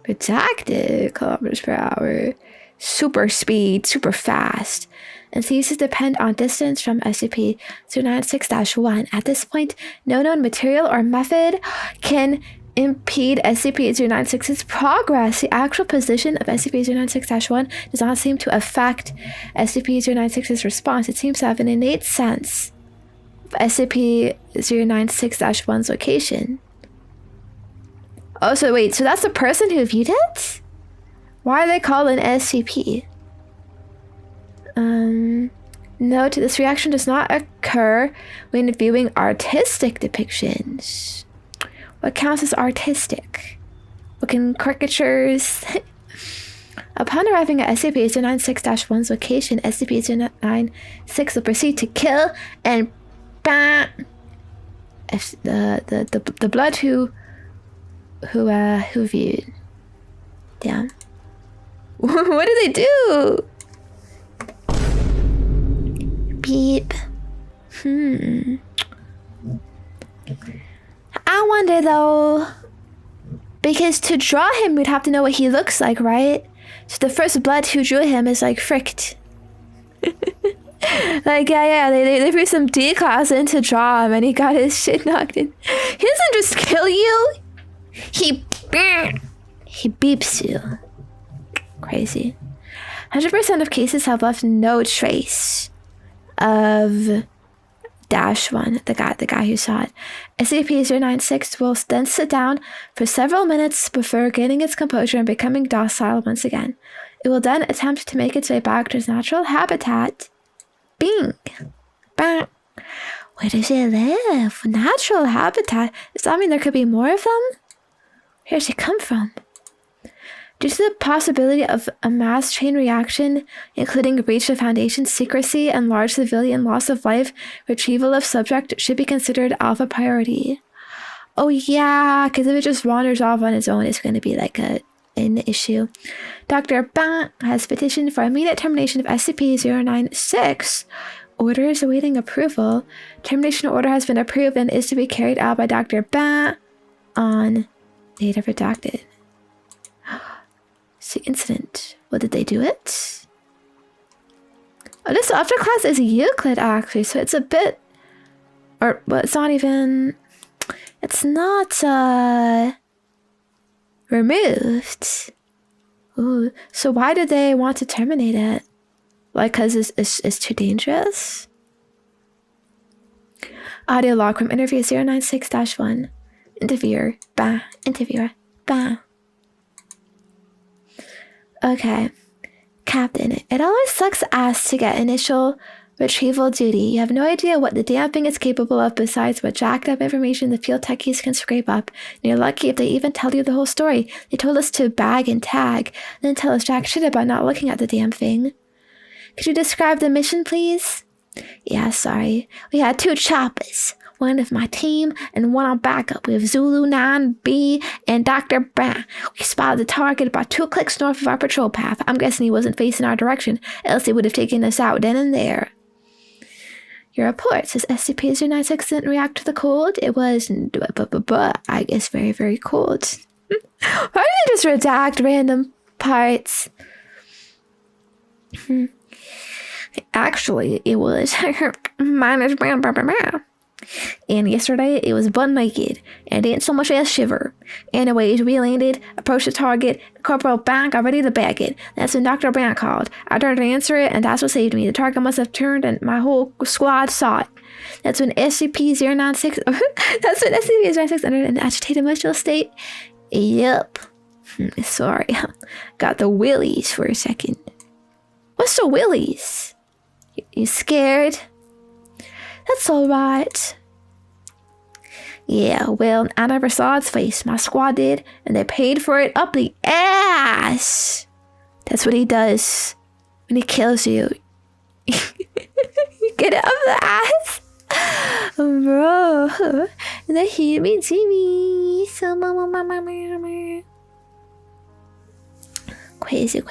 Redacted kilometers per hour. Super speed, super fast. And so uses depend on distance from SCP-096-1. At this point, no known material or method can impede SCP-096's progress. The actual position of SCP-096-1 does not seem to affect SCP-096's response. It seems to have an innate sense of SCP-096-1's location. Oh, so wait, so that's the person who viewed it? Why are they called an SCP? Note, this reaction does not occur when viewing artistic depictions. What counts as artistic? What can caricatures? Upon arriving at SCP-096-1's location, SCP-096 will proceed to kill and bam! If the blood who viewed. Damn. What do they do? Beep. I wonder though, because to draw him, we'd have to know what he looks like, right? So the first blood who drew him is like fricked. Like, yeah, they threw some D-class in to draw him and he got his shit knocked in. He doesn't just kill you. He beeps you. Crazy. 100% of cases have left no trace of -1, the guy who saw it. SCP-096 will then sit down for several minutes before gaining its composure and becoming docile once again. It will then attempt to make its way back to its natural habitat. Bing! Bang! Where does it live? Natural habitat? Does that mean there could be more of them? Where does it come from? Due to the possibility of a mass chain reaction, including breach of Foundation secrecy and large civilian loss of life, retrieval of subject should be considered alpha priority. Oh yeah, because if it just wanders off on its own, it's going to be like an issue. Dr. Ban has petitioned for immediate termination of SCP-096. Order is awaiting approval. Termination order has been approved and is to be carried out by Dr. Ban on date of redacted. See incident. What did they do it? Oh, this after class is Euclid actually, so it's a bit, or well, it's not even. It's not removed. Ooh, so why did they want to terminate it? Like, cause it's too dangerous. Audio log from interview 096-1. Interviewer, bah. Interviewer, bah. Okay. Captain, it always sucks ass to get initial retrieval duty. You have no idea what the damn thing is capable of besides what jacked up information the field techies can scrape up. And you're lucky if they even tell you the whole story. They told us to bag and tag, then tell us jack shit about not looking at the damn thing. Could you describe the mission, please? Yeah, sorry. We had 2 choppers. One of my team and one on backup. We have Zulu 9B and Dr. Brown. We spotted the target about 2 clicks north of our patrol path. I'm guessing he wasn't facing our direction, else he would have taken us out then and there. Your report says SCP-096 didn't react to the cold. It was, I guess, very, very cold. Why do they just redact random parts? Actually, it was minus and yesterday it was butt naked and didn't so much as shiver. Anyways, we landed, approached the target, Corporal Bang got ready to bag it. That's when Dr. Brown called. I turned to answer it and that's what saved me. The target must have turned and my whole squad saw it. That's when SCP-096 entered an agitated emotional state. Yep. Sorry. Got the willies for a second. What's the willies? You scared? That's alright. Yeah, well, I never saw its face. My squad did, and they paid for it up the ass. That's what he does when he kills you. Get it up the ass. Bro. The Himi Jimmy. Crazy.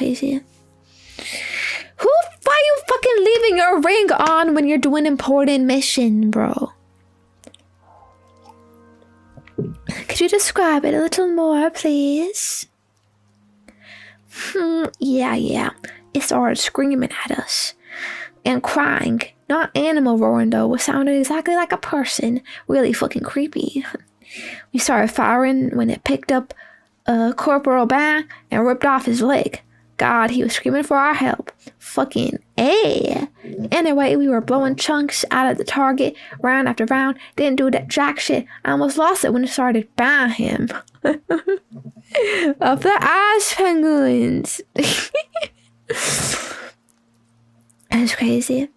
Why are you fucking leaving your ring on when you're doing important mission, bro? Could you describe it a little more, please? Yeah. It started screaming at us and crying. Not animal roaring though. It sounded exactly like a person. Really fucking creepy. We started firing when it picked up Corporal Bang and ripped off his leg. God, he was screaming for our help. Fucking A. Anyway, we were blowing chunks out of the target round after round. Didn't do that jack shit. I almost lost it when it started banging him. Of the ice penguins. That's crazy.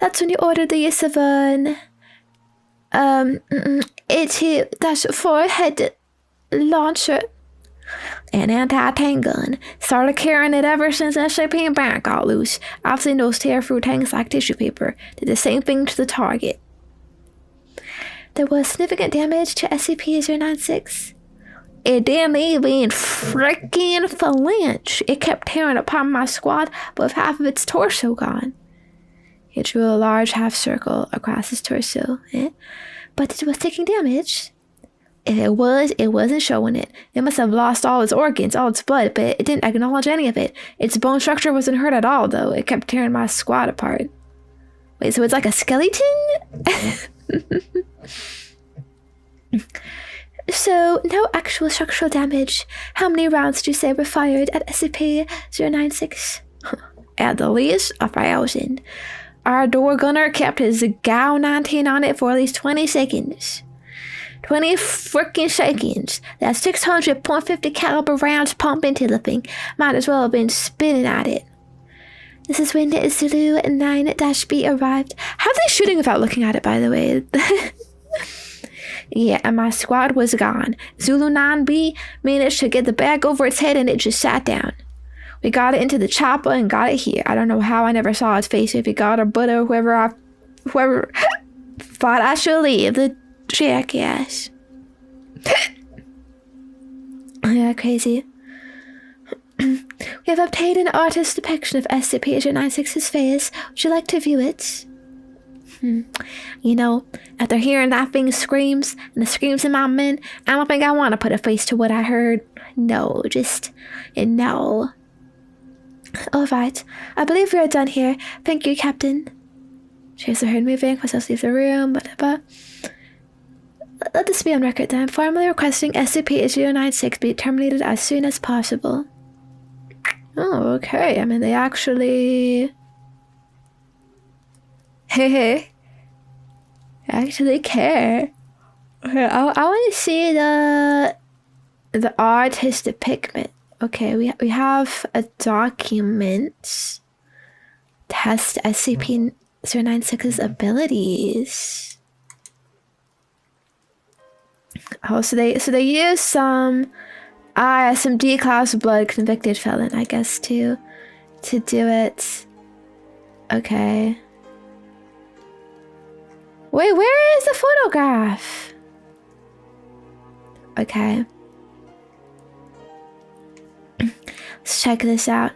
That's when you ordered the use of an AT-4 head launcher. An anti-tank gun. Started carrying it ever since SCP and Bang got loose. I've seen those tear through tanks like tissue paper. Did the same thing to the target. There was significant damage to SCP-096. It didn't even freaking flinch. It kept tearing apart my squad with half of its torso gone. It drew a large half circle across his torso. But it was taking damage. If it wasn't showing it. It must have lost all its organs, all its blood, but it didn't acknowledge any of it. Its bone structure wasn't hurt at all, though. It kept tearing my squad apart. Wait, so it's like a skeleton? So, no actual structural damage. How many rounds did you say were fired at SCP-096? At the least, 1,000. Our door gunner kept his GAU-19 on it for at least 20 seconds. 20 freaking seconds. That's 600 .50 caliber rounds pumped into the thing. Might as well have been spinning at it. This is when Zulu 9-B arrived. How are they shooting without looking at it, by the way? Yeah, and my squad was gone. Zulu 9B managed to get the bag over its head and it just sat down. We got it into the chopper and got it here. I don't know how I never saw its face, if it got or butt or whoever thought I should leave. The jackass. Yeah, crazy. We have obtained an artist's depiction of SCP-096's face. Would you like to view it? You know, after hearing that thing's screams and the screams of my men, I don't think I want to put a face to what I heard. No, no. Alright, I believe we are done here. Thank you, Captain. She has heard moving, must leave the room, blah. Let this be on record then. Formally requesting SCP-096 be terminated as soon as possible. Oh, okay. I mean, they actually... Hey. Actually care. Okay, I want to see the artist depiction. Okay, we have a document. Test SCP-096's abilities. Oh, so they use some D-class blood convicted felon, I guess, to do it. Okay. Wait, where is the photograph? Okay. Let's check this out.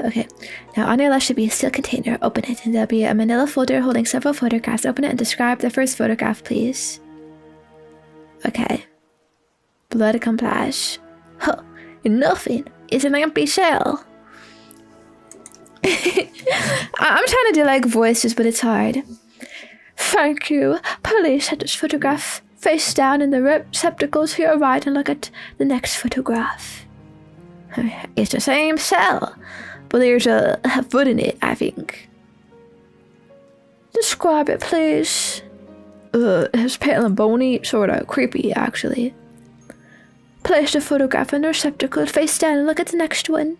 Okay. Now on your left should be a steel container. Open it and there'll be a manila folder holding several photographs. Open it and describe the first photograph, please. Okay. Blood complash. Huh. Nothing. It's an empty shell. I'm trying to do like voices, but it's hard. Thank you. Please set this photograph face down in the receptacle to your right and look at the next photograph. It's the same cell, but there's a foot in it, I think. Describe it, please. It's pale and bony, sorta creepy, actually. Place the photograph in the receptacle, face down, and look at the next one.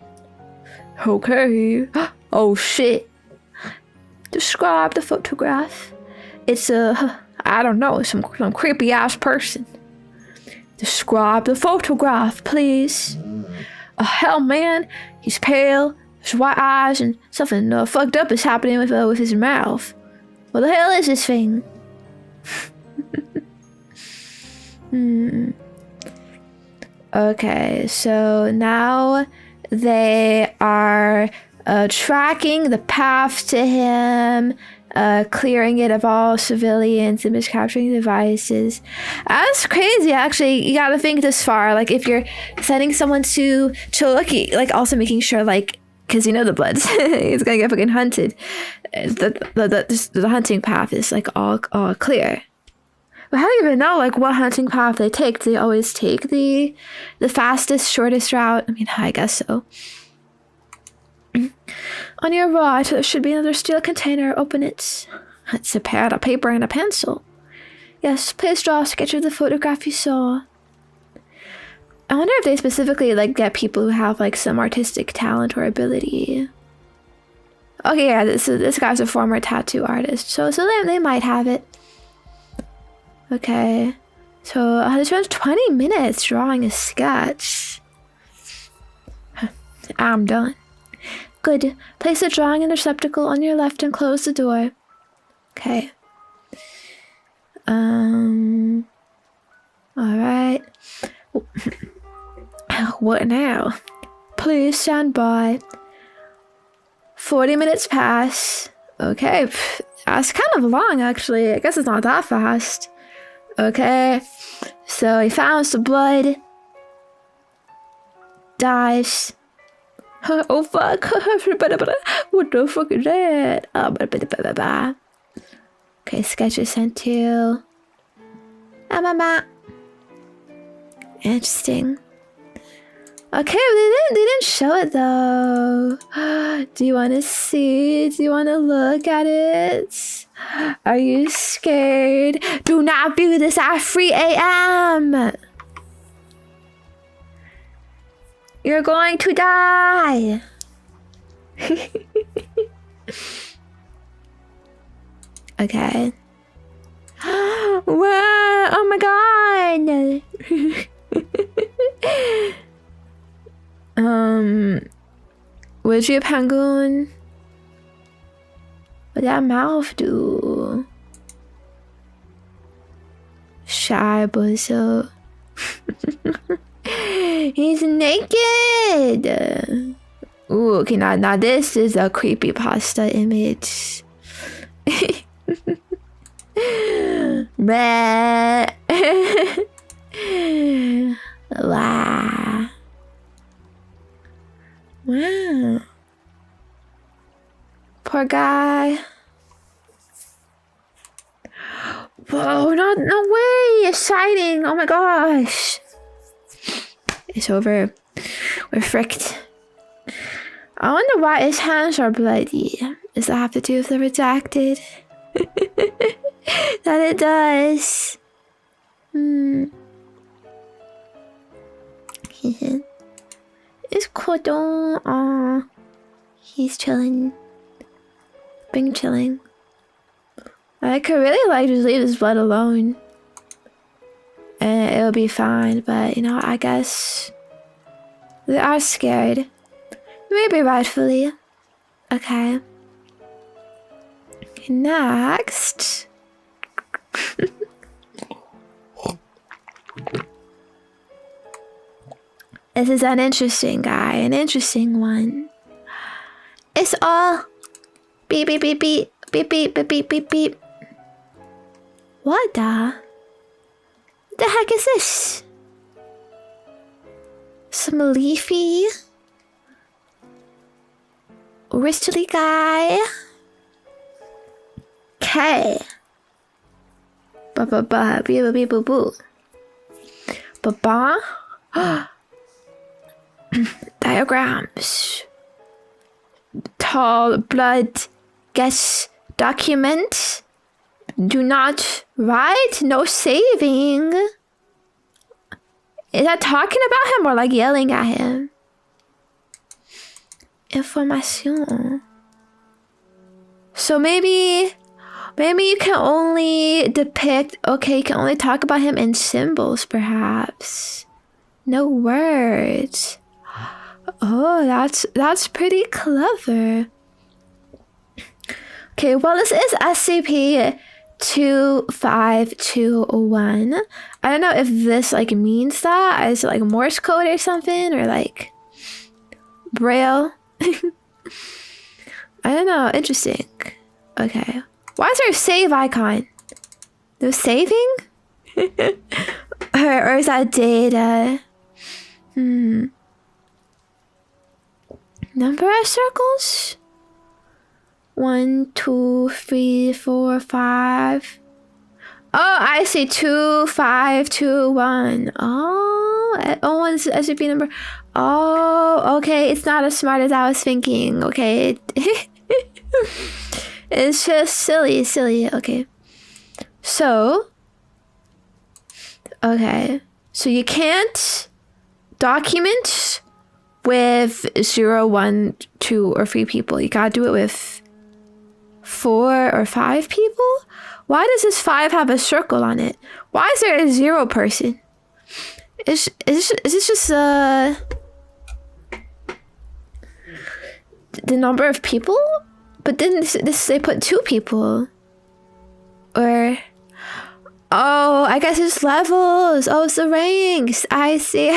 Okay. Oh shit. Describe the photograph. It's I don't know, some creepy ass person. Describe the photograph, please. Hell, man, he's pale, his white eyes, and something fucked up is happening with his mouth. What the hell is this thing? Okay, so now they are tracking the path to him clearing it of all civilians, image capturing devices. That's crazy, actually. You gotta think this far. Like, if you're sending someone to Chiloki, like, also making sure, like, because you know the Bloods, it's gonna get fucking hunted. The hunting path is, like, all clear. But how do you even know, like, what hunting path they take? Do they always take the fastest, shortest route? I mean, I guess so. On your right, there should be another steel container. Open it. It's a pad of paper and a pencil. Yes, please draw a sketch of the photograph you saw. I wonder if they specifically, like, get people who have, like, some artistic talent or ability. Okay, yeah, this guy's a former tattoo artist, so they might have it. Okay, so I spent 20 minutes drawing a sketch. I'm done. Good. Place the drawing in the receptacle on your left and close the door. Okay. Alright. What now? Please stand by. 40 minutes pass. Okay. That's kind of long, actually. I guess it's not that fast. Okay. So he found some blood. Dies. Oh fuck. What the fuck is that? Okay, sketch is sent to interesting. Okay, they didn't show it though. Do you want to see? Do you want to look at it? Are you scared? Do not view this at 3 a.m. You're going to die. Okay. Wow, oh my god. Would you, penguin? What that mouth do? Shy bozo. He's naked. Ooh, okay, now this is a creepypasta image. Wow. Wow. Poor guy. Whoa, no way! It's shining! Oh my gosh! It's over. We're fricked. I wonder why his hands are bloody. Does that have to do with the redacted? That it does. It's cordon. Aw. He's chilling. Being chilling. I could really like just leave his blood alone. And it'll be fine, but you know, I guess they are scared. Maybe rightfully. Okay. Next. This is an interesting guy, an interesting one. It's all beep beep beep beep beep beep beep beep beep beep. What the heck is this? Some leafy wristly guy. Okay. Ba ba ba bee ba bee boo boo. Ba ba. Diagrams. Tall blood. Guess document. Do not write. No saving. Is that talking about him or like yelling at him? Information. So maybe you can only depict. Okay, you can only talk about him in symbols, perhaps. No words. Oh, that's pretty clever. Okay, well, this is SCP-2521. I don't know if this like means that. Is it like Morse code or something, or like Braille? I don't know. Interesting. Okay. Why is there a save icon? No saving? or is that data? Number of circles? 1, 2, 3, 4, 5. Oh, I see. 2, 5, 2, 1. Oh, it's the SCP number. Oh, okay. It's not as smart as I was thinking. Okay. It's just silly. Okay. So. Okay. So you can't document with 0, 1, 2, or 3 people. You gotta do it with 4 or 5 people? Why does this 5 have a circle on it? Why is there a 0 person? Is this just the number of people? But then this they put 2 people. Or oh, I guess it's levels. Oh, it's the ranks. I see.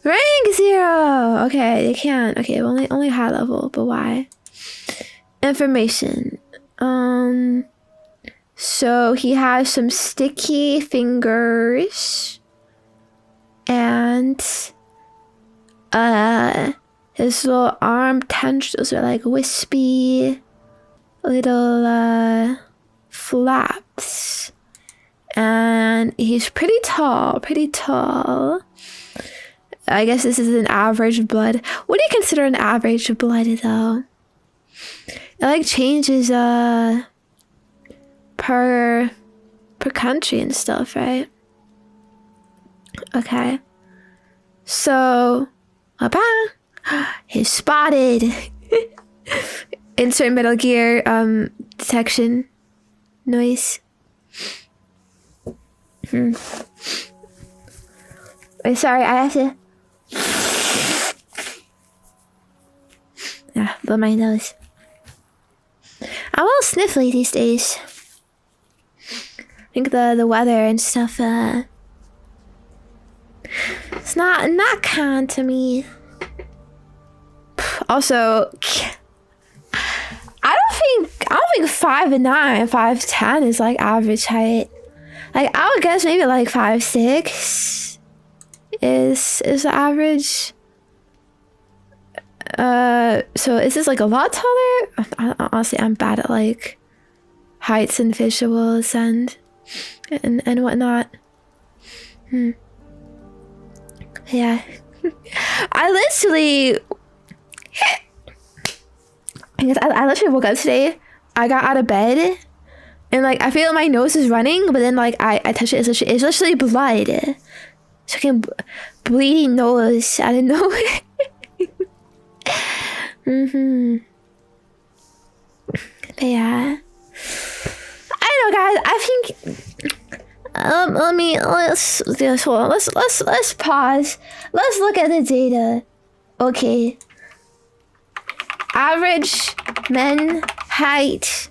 Rank 0. Okay, they can't. Okay, only high level, but why? Information. So he has some sticky fingers, and his little arm tendrils are like wispy little flaps, and he's pretty tall. I guess this is an average blood. What do you consider an average blood though? It like changes per country and stuff, right? Okay. So he's spotted. Insert Metal Gear detection noise. Wait, sorry, I have to blow my nose. I'm a little sniffly these days. I think the weather and stuff it's not kind to me. Also, I don't think 5'9", 5'10" is like average height. Like I would guess maybe like 5'6" is the average. So is this like a lot taller? Honestly, I'm bad at like heights and visuals and whatnot. Yeah. I literally woke up today. I got out of bed and like I feel like my nose is running, but then like I touch it. It's literally blood. It's fucking bleeding nose out of nowhere. But yeah, I don't know, guys. I think let's pause. Let's look at the data. Okay. Average men height.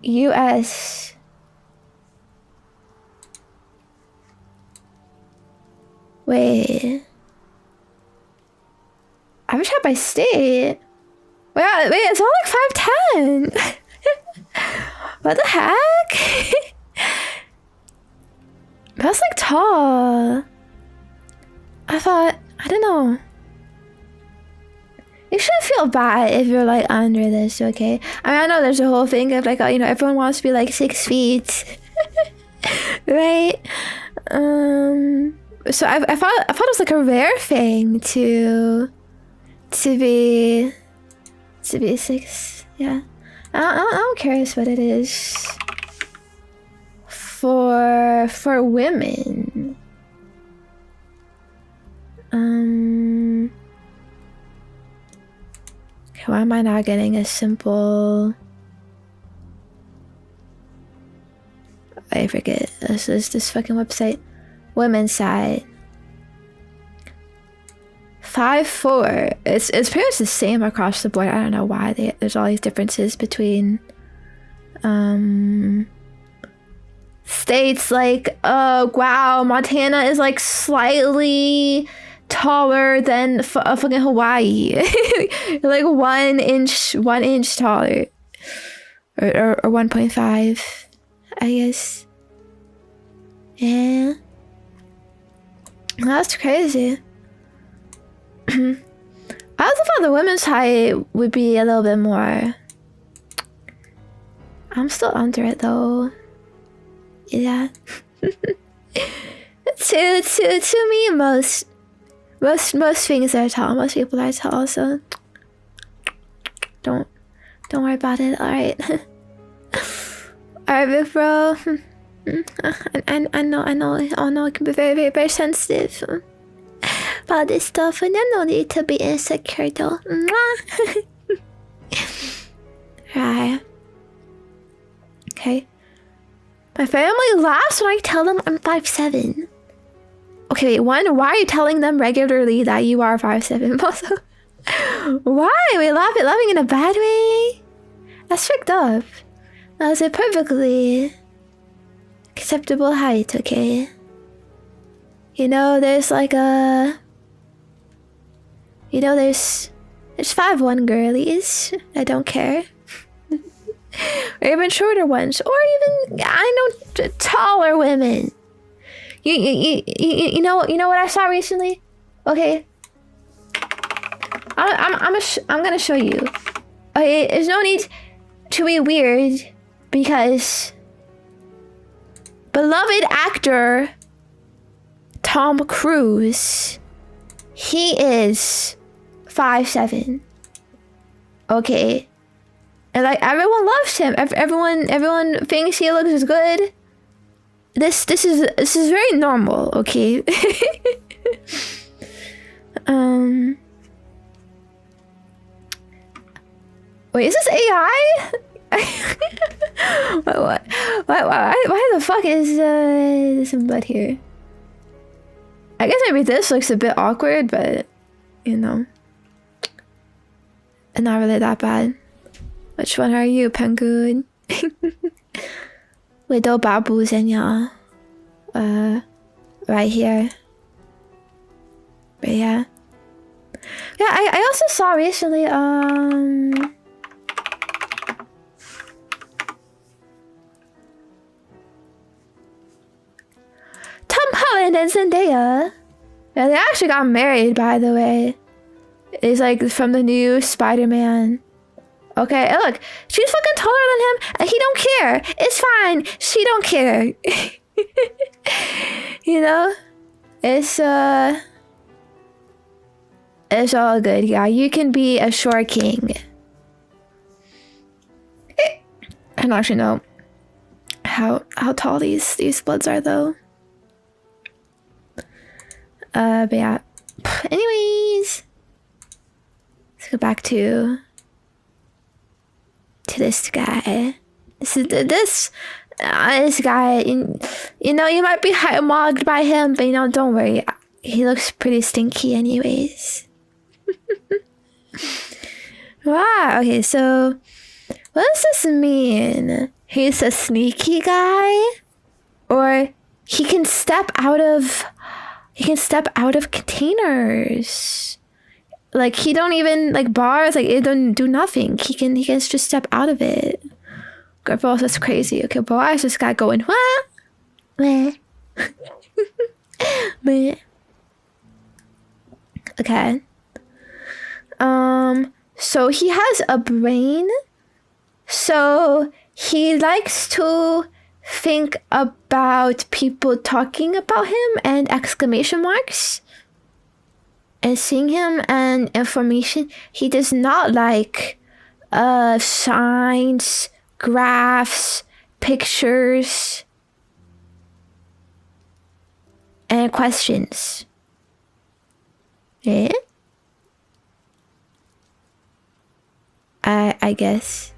US. Wait. Average height by state. Wait, it's all like 5'10". What the heck? That's like tall. I don't know. You shouldn't feel bad if you're like under this, okay? I mean, I know there's a whole thing of like, you know, everyone wants to be like 6 feet. Right? So I thought it was like a rare thing to be 6. Yeah. I'm curious what it is for women. Okay, why am I not getting a simple? I forget. This is this fucking website. Women's side. 5'4". It's pretty much the same across the board. I don't know why there's all these differences between states. Like, oh wow, Montana is like slightly taller than fucking Hawaii. Like 1 inch taller. Or 1.5, I guess. Yeah. That's crazy. I also thought the women's height would be a little bit more. I'm still under it though. Yeah. to me, most things are tall. Most people are tall, so don't worry about it. All right. All right, big bro. I know. It can be very, very, very sensitive about this stuff, and I no need to be insecure though. Right. Okay. My family laughs when I tell them I'm 5'7". Okay, wait, one, why are you telling them regularly that you are 5'7"? Also, why? Wait, laughing in a bad way? That's tricked up. That's a perfectly acceptable height, okay? You know, there's like a... You know, there's 5'1" girlies that don't care. Or even shorter ones, or even, I know, taller women. You know what I saw recently? Okay, I'm gonna show you. Okay, there's no need to be weird because beloved actor Tom Cruise, he is 5'7". Okay. And like everyone loves him. Everyone thinks he looks good. This is very normal, okay? Wait, is this AI? What? Why the fuck is some blood here? I guess maybe this looks a bit awkward, but you know, not really that bad. Which one are you, Penguin? Widow Babu Zenya. Right here. But yeah. Yeah, I also saw recently, Tom Holland and Zendaya. Yeah, they actually got married, by the way. It's like from the new Spider-Man. Okay, and look, she's fucking taller than him, and he don't care. It's fine. She don't care. You know, it's all good. Yeah, you can be a short king. I don't actually know how tall these bloods are though. But yeah. Anyways, let's go back to this guy. This guy. You know, you might be mogged by him, but you know, don't worry. He looks pretty stinky, anyways. Wow. Okay, so what does this mean? He's a sneaky guy, or he can step out of containers. Like he don't even like bars. Like it don't do nothing. He can just step out of it. Girl, that's crazy. Okay, but why is this guy going? What? Meh. Meh. Okay. So he has a brain. So he likes to think about people talking about him and exclamation marks and seeing him and information. He does not like signs, graphs, pictures, and questions. Yeah? I guess.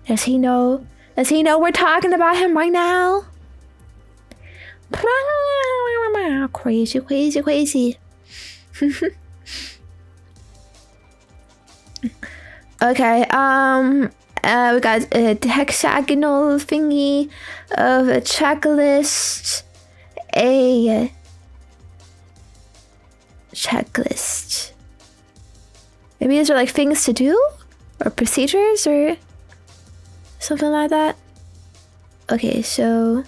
Does he know? Does he know we're talking about him right now? Crazy, crazy, crazy. Okay, we got a hexagonal thingy of a checklist, a checklist. Maybe these are like things to do or procedures or something like that. Okay, so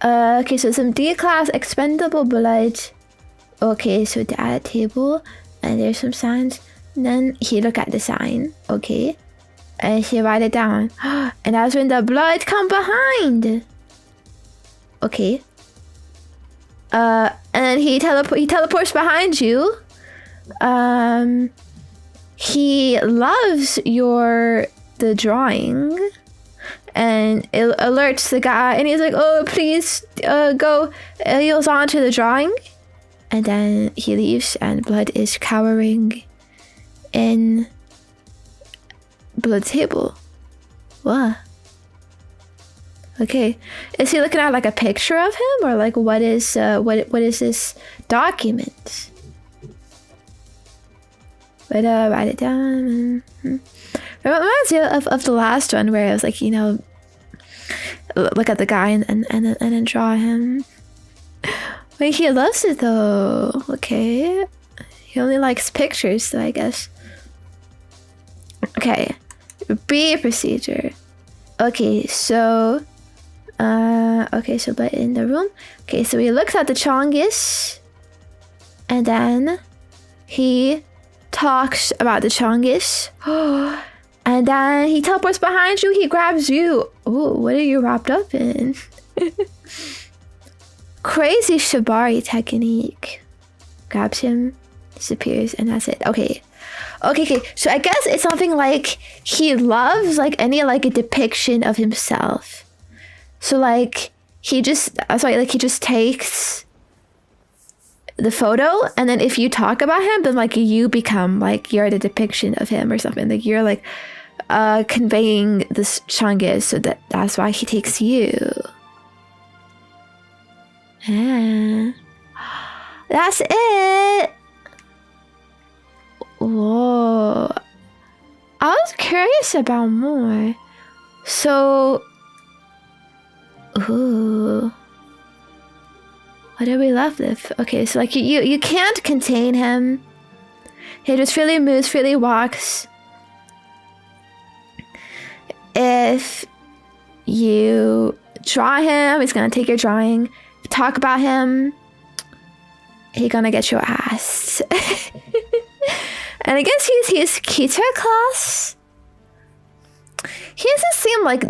some D-class expendable blood. Okay, so to add a table, and there's some signs. And then he look at the sign. Okay, and he write it down. And that's when the blood come behind. Okay. And then he teleports behind you. He loves the drawing, and it alerts the guy, and he's like, "Oh, please, go." He goes on to the drawing, and then he leaves, and blood is cowering in blood table. What? Okay, is he looking at like a picture of him, or like what is this document? But write it down. It reminds me of the last one where it was like, you know, look at the guy and then draw him. Wait, he loves it though. Okay, he only likes pictures, so I guess. Okay, B procedure. Okay, so but in the room. Okay, so he looks at the Chongus, and then he talks about the Chongus. And then he teleports behind you, he grabs you. Oh, what are you wrapped up in? Crazy Shibari technique. Grabs him, disappears, and that's it. Okay. So I guess it's something like he loves like any like a depiction of himself. So like he just takes the photo, and then if you talk about him, then like you become like you're the depiction of him or something. Like you're like conveying this Chongus, so that's why he takes you. Yeah. That's it. Whoa. I was curious about more. So ooh. What are we left with? Okay, so like you can't contain him. He just freely moves, freely walks. If you draw him, he's gonna take your drawing. Talk about him, he's gonna get your ass. And I guess he's Keter class. He doesn't seem like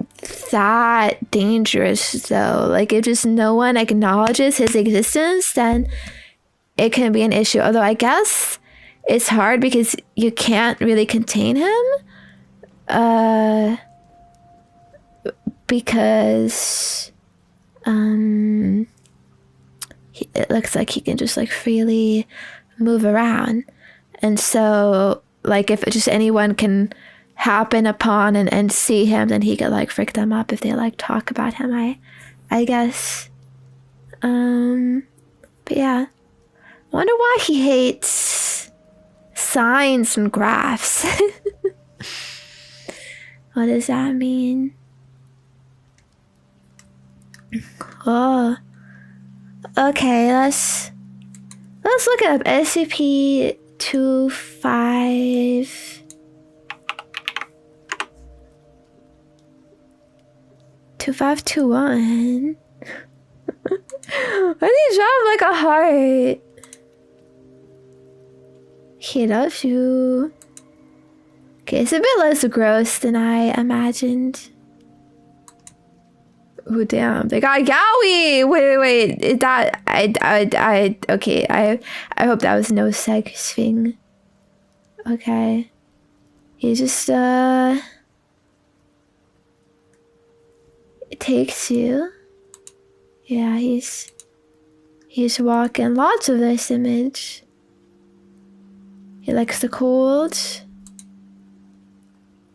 that dangerous though. Like if just no one acknowledges his existence, then it can be an issue. Although I guess it's hard because you can't really contain him. Because it looks like he can just like freely move around. And so like if just anyone can happen upon and see him, then he could like frick them up if they like talk about him, I guess. But yeah, wonder why he hates signs and graphs. What does that mean? Oh, okay, let's look it up. SCP 2521. Why did he drop like a heart? He loves you. Okay, it's a bit less gross than I imagined. Oh damn! They got Yowie. Wait! Is that okay? I hope that was no sex thing. Okay, he just it takes you. Yeah, he's walking. Lots of this image. He likes the cold.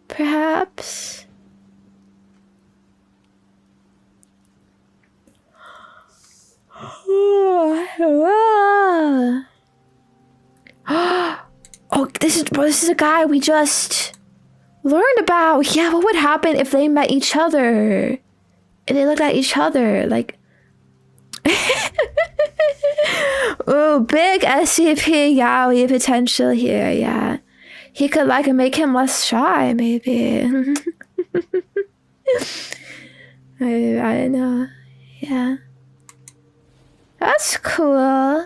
Perhaps. Oh, this is a guy we just learned about. Yeah, what would happen if they met each other? If they looked at each other, like oh big SCP Yaoi potential here, yeah. He could like make him less shy, maybe. I don't know. Yeah. That's cool. I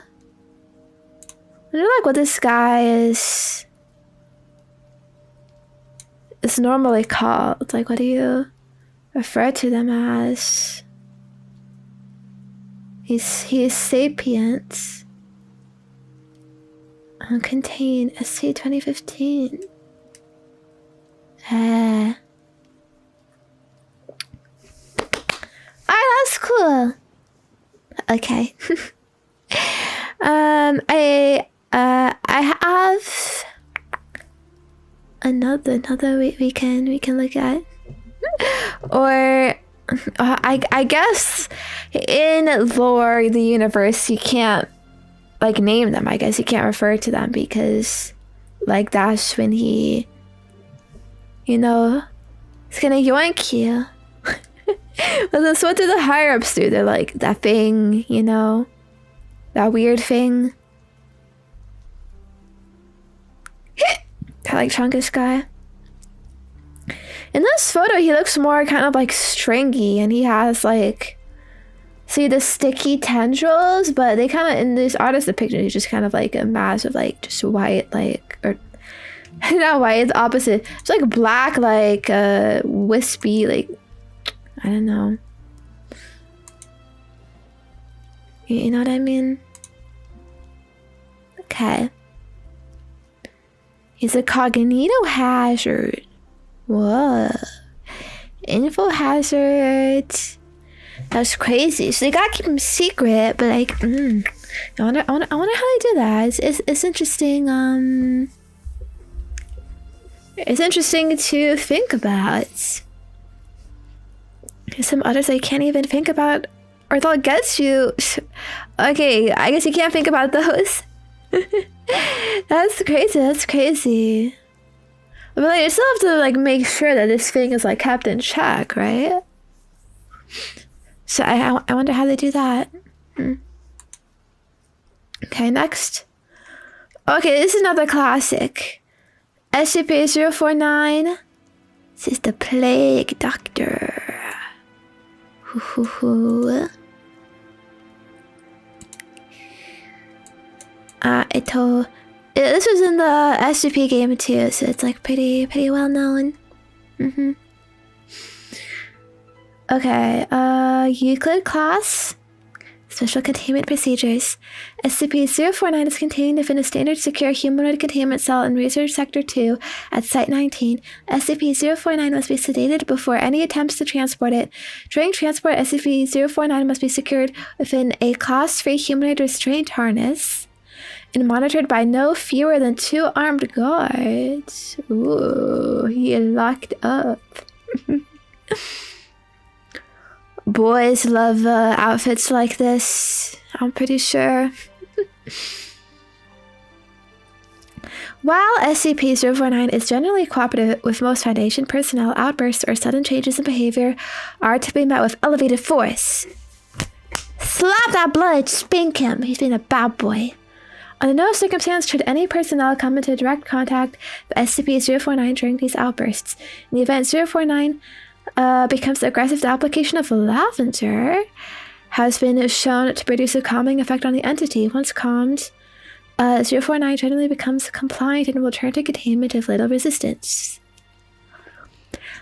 wonder like what this guy is normally called. Like what do you refer to them as? He is sapient. Uncontained SC 2015. Alright, that's cool. Okay. I have another we can look at. Or I guess in lore the universe you can't like name them. I guess you can't refer to them because like that's when he, you know, it's gonna yoink you. Well, that's what do the higher ups do? They're like that thing, you know, that weird thing. I like Chungus guy. In this photo, he looks more kind of like stringy, and he has like, see the sticky tendrils, but they kind of, in this artist depiction, he's just kind of like a mass of like just white, like, or not white, it's opposite. It's like black, like wispy, like, I don't know. You know what I mean? Okay. He's a cognito hazard. Whoa. Info hazard. That's crazy. So they gotta keep him secret, but like, I wonder how they do that. It's interesting. It's interesting to think about. There's some others I can't even think about, or they'll get you. Okay, I guess you can't think about those. That's crazy. That's crazy. But like, you still have to like make sure that this thing is like kept in check, right? So I wonder how they do that. Okay, next. Okay, this is another classic. SCP-049. This is the Plague Doctor. This was in the SCP game too, so it's like pretty well known. Okay, Euclid class. Special containment procedures. SCP-049 is contained within a standard secure humanoid containment cell in Research Sector 2 at Site 19. SCP-049 must be sedated before any attempts to transport it. During transport, SCP-049 must be secured within a Class 3 humanoid restraint harness and monitored by no fewer than 2 armed guards. Ooh, he is locked up. Boys love outfits like this, I'm pretty sure. While SCP-049 is generally cooperative with most Foundation personnel, outbursts or sudden changes in behavior are to be met with elevated force. Slap that blood, spank him, he's being a bad boy. Under no circumstance should any personnel come into direct contact with SCP-049 during these outbursts. In the event 049 becomes aggressive, the application of lavender has been shown to produce a calming effect on the entity. Once calmed, 049 generally becomes compliant and will turn to containment with little resistance.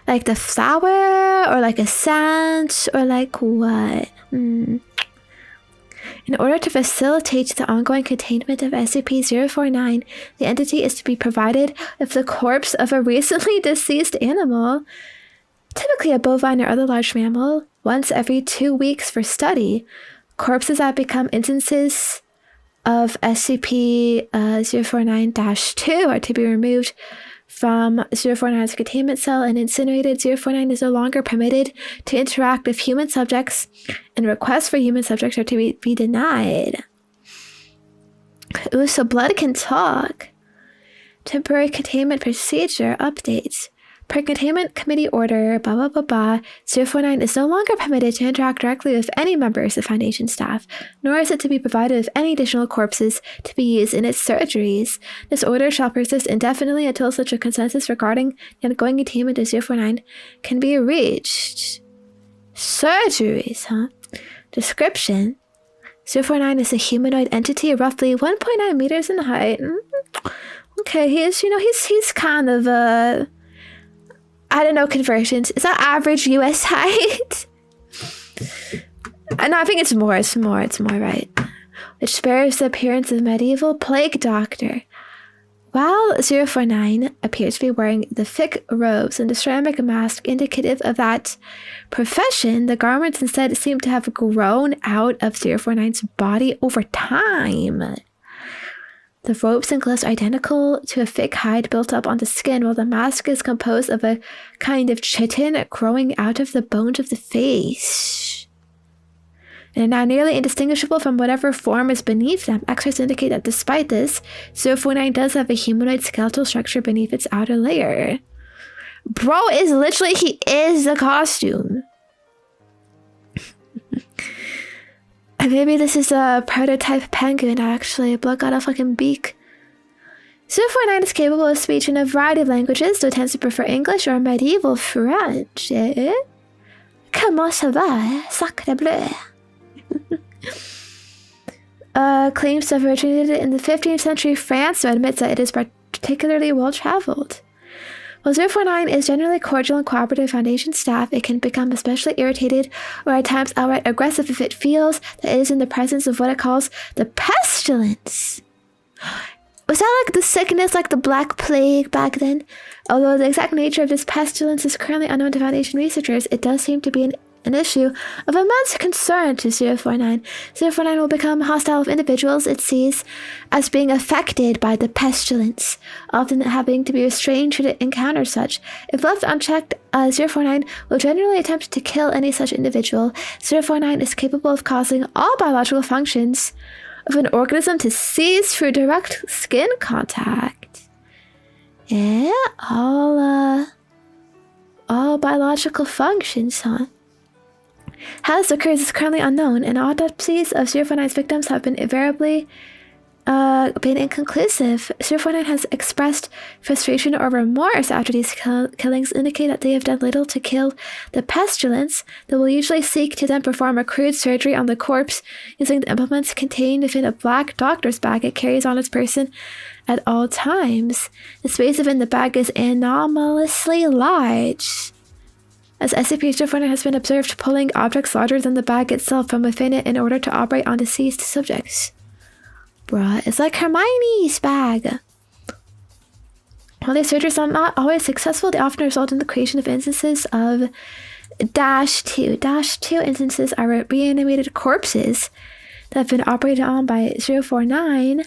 Like the flower, or like a scent, or like what? In order to facilitate the ongoing containment of SCP-049, the entity is to be provided with the corpse of a recently deceased animal, typically a bovine or other large mammal, once every 2 weeks for study. Corpses that become instances of SCP-049-2 are to be removed from 049's containment cell and incinerated. 049 is no longer permitted to interact with human subjects, and requests for human subjects are to be denied. Ooh, so blood can talk. Temporary containment procedure updates. Per Containment Committee Order, blah blah blah blah, 049 is no longer permitted to interact directly with any members of Foundation staff, nor is it to be provided with any additional corpses to be used in its surgeries. This order shall persist indefinitely until such a consensus regarding the ongoing containment of 049 can be reached. Surgeries, huh? Description: 049 is a humanoid entity roughly 1.9 meters in height. Okay, he's kind of I don't know conversions. Is that average US height? No, I think it's more, right? Which bears the appearance of a medieval plague doctor. While 049 appears to be wearing the thick robes and the ceramic mask indicative of that profession, the garments instead seem to have grown out of 049's body over time. The robes and gloves are identical to a thick hide built up on the skin, while the mask is composed of a kind of chitin growing out of the bones of the face. And are now nearly indistinguishable from whatever form is beneath them. Experts indicate that despite this, 049 does have a humanoid skeletal structure beneath its outer layer. Bro is literally, he is the costume. Maybe this is a prototype penguin, actually. Blood got a fucking beak. 049 is capable of speech in a variety of languages, though tends to prefer English or medieval French. Comment ça va, sacre bleu? Claims to have originated in the 15th century France, so admits that it is particularly well traveled. While 049 is generally cordial and cooperative Foundation staff, it can become especially irritated or at times outright aggressive if it feels that it is in the presence of what it calls the pestilence. Was that like the sickness, like the Black Plague back then? Although the exact nature of this pestilence is currently unknown to Foundation researchers, it does seem to be an issue of immense concern to 049. 049 will become hostile with individuals it sees as being affected by the pestilence, often having to be restrained should it encounter such. If left unchecked, 049 will generally attempt to kill any such individual. 049 is capable of causing all biological functions of an organism to cease through direct skin contact. Yeah, all biological functions, huh? How this occurs is currently unknown, and autopsies of 049's victims have been invariably been inconclusive. 049 has expressed frustration or remorse after these killings indicate that they have done little to kill the pestilence. They will usually seek to then perform a crude surgery on the corpse using the implements contained within a black doctor's bag it carries on its person at all times. The space within the bag is anomalously large, as SCP-049 has been observed pulling objects larger than the bag itself from within it in order to operate on deceased subjects. Bruh, it's like Hermione's bag. While these surgeries are not always successful, they often result in the creation of instances of -2. -2 instances are reanimated corpses that have been operated on by 049,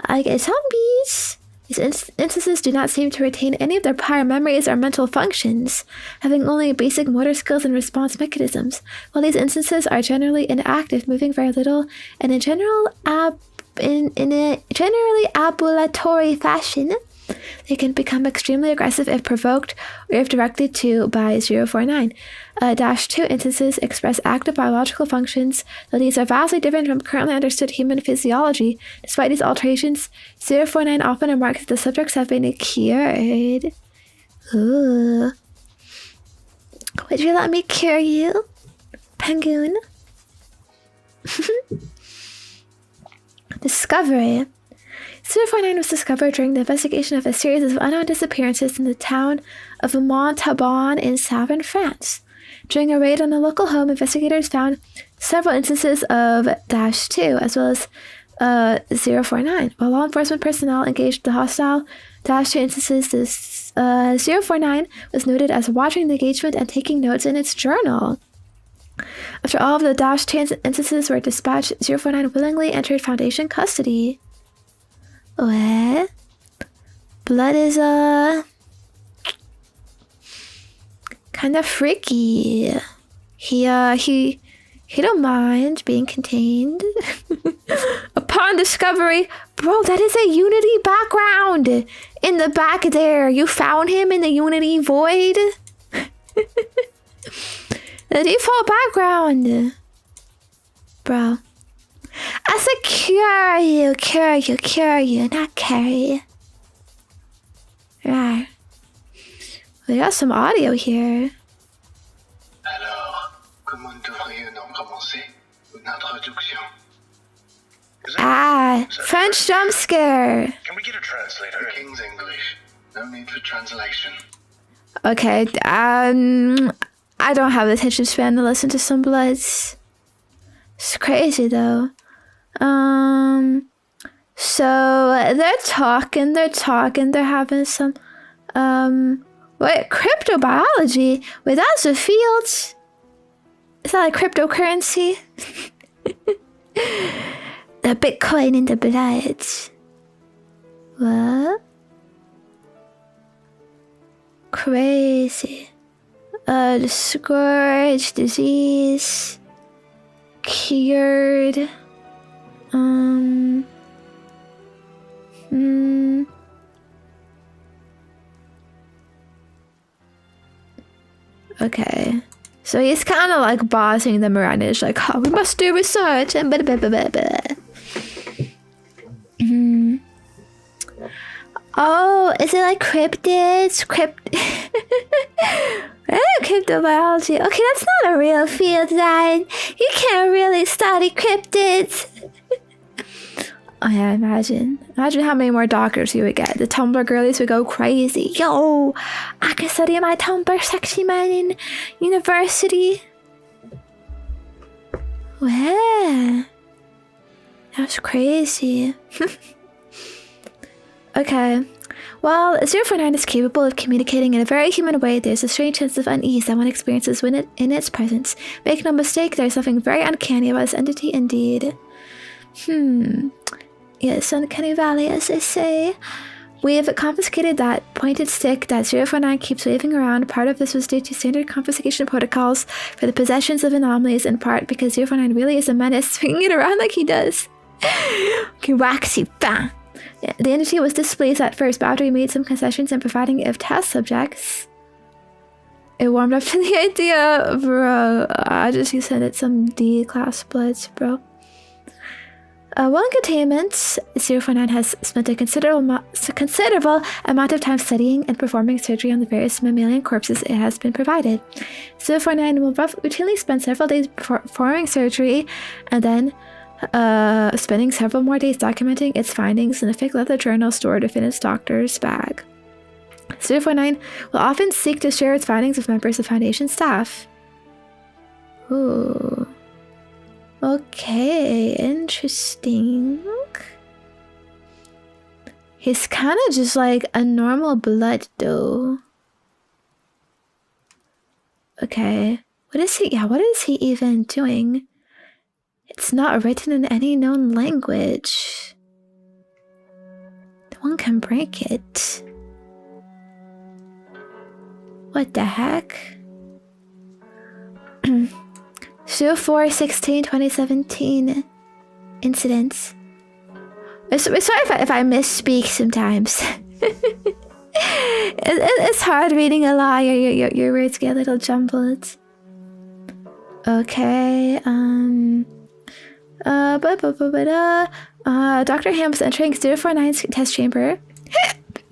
like zombies. These instances do not seem to retain any of their prior memories or mental functions, having only basic motor skills and response mechanisms. While these instances are generally inactive, moving very little, and in a generally ambulatory fashion, they can become extremely aggressive if provoked or if directed to by 049. -2 instances express active biological functions, though these are vastly different from currently understood human physiology. Despite these alterations, 049 often remarks that the subjects have been cured. Ooh. Would you let me cure you, penguin? Discovery. 049 was discovered during the investigation of a series of unknown disappearances in the town of Montauban in southern France. During a raid on a local home, investigators found several instances of -2 as well as 049. While law enforcement personnel engaged the hostile -2 instances, 049 was noted as watching the engagement and taking notes in its journal. After all of the -2 instances were dispatched, 049 willingly entered Foundation custody. What? Blood is kind of freaky. He don't mind being contained. A Upon discovery, bro, that is a Unity background in the back there. You found him in the Unity void. The default background, bro. I said cure you, not carry. Right. We got some audio here. Alors, comment devrions-nous commencer une introduction? Ah, French jump scare. Can we get a translator? The King's English. No need for translation. Okay, I don't have the attention span to listen to some Bloods. It's crazy though. So they're talking, they're having some, wait, cryptobiology? Wait, that's a field? Is that like cryptocurrency? The Bitcoin in the blood. What? Crazy. The scourge, disease, cured. Okay. So he's kind of like bossing them around. It's like, oh, we must do research and blah, blah, blah, blah, blah. Oh, is it like cryptids? Cryptobiology. Okay, that's not a real field, then. You can't really study cryptids. Oh yeah, imagine how many more doctors you would get. The Tumblr girlies would go crazy. Yo, I can study my Tumblr sexy man in university. Wow, that's crazy. Okay, while 049 is capable of communicating in a very human way, there's a strange sense of unease that one experiences when in its presence. Make no mistake, there's something very uncanny about this entity indeed. Yes, Uncanny Valley, as they say. We have confiscated that pointed stick that 049 keeps waving around. Part of this was due to standard confiscation protocols for the possessions of anomalies, in part because 049 really is a menace, swinging it around like he does. Okay, waxy, bang. The entity was displeased at first, but after he made some concessions and providing it of test subjects, it warmed up to the idea, bro. I just sent it some D-class Bloods, bro. While in containment, 049 has spent a considerable amount of time studying and performing surgery on the various mammalian corpses it has been provided. 049 will routinely spend several days performing surgery and then spending several more days documenting its findings in a thick leather journal stored within its doctor's bag. 049 will often seek to share its findings with members of Foundation staff. Ooh. Okay, interesting. He's kind of just like a normal Blood though. Okay, what is he? Yeah, what is he even doing? It's not written in any known language. No one can break it. What the heck? 04/16/2017 incidents. Sorry if I misspeak sometimes. It's hard reading a lot. Your words get a little jumbled. Okay. Dr. Ham was entering 049's test chamber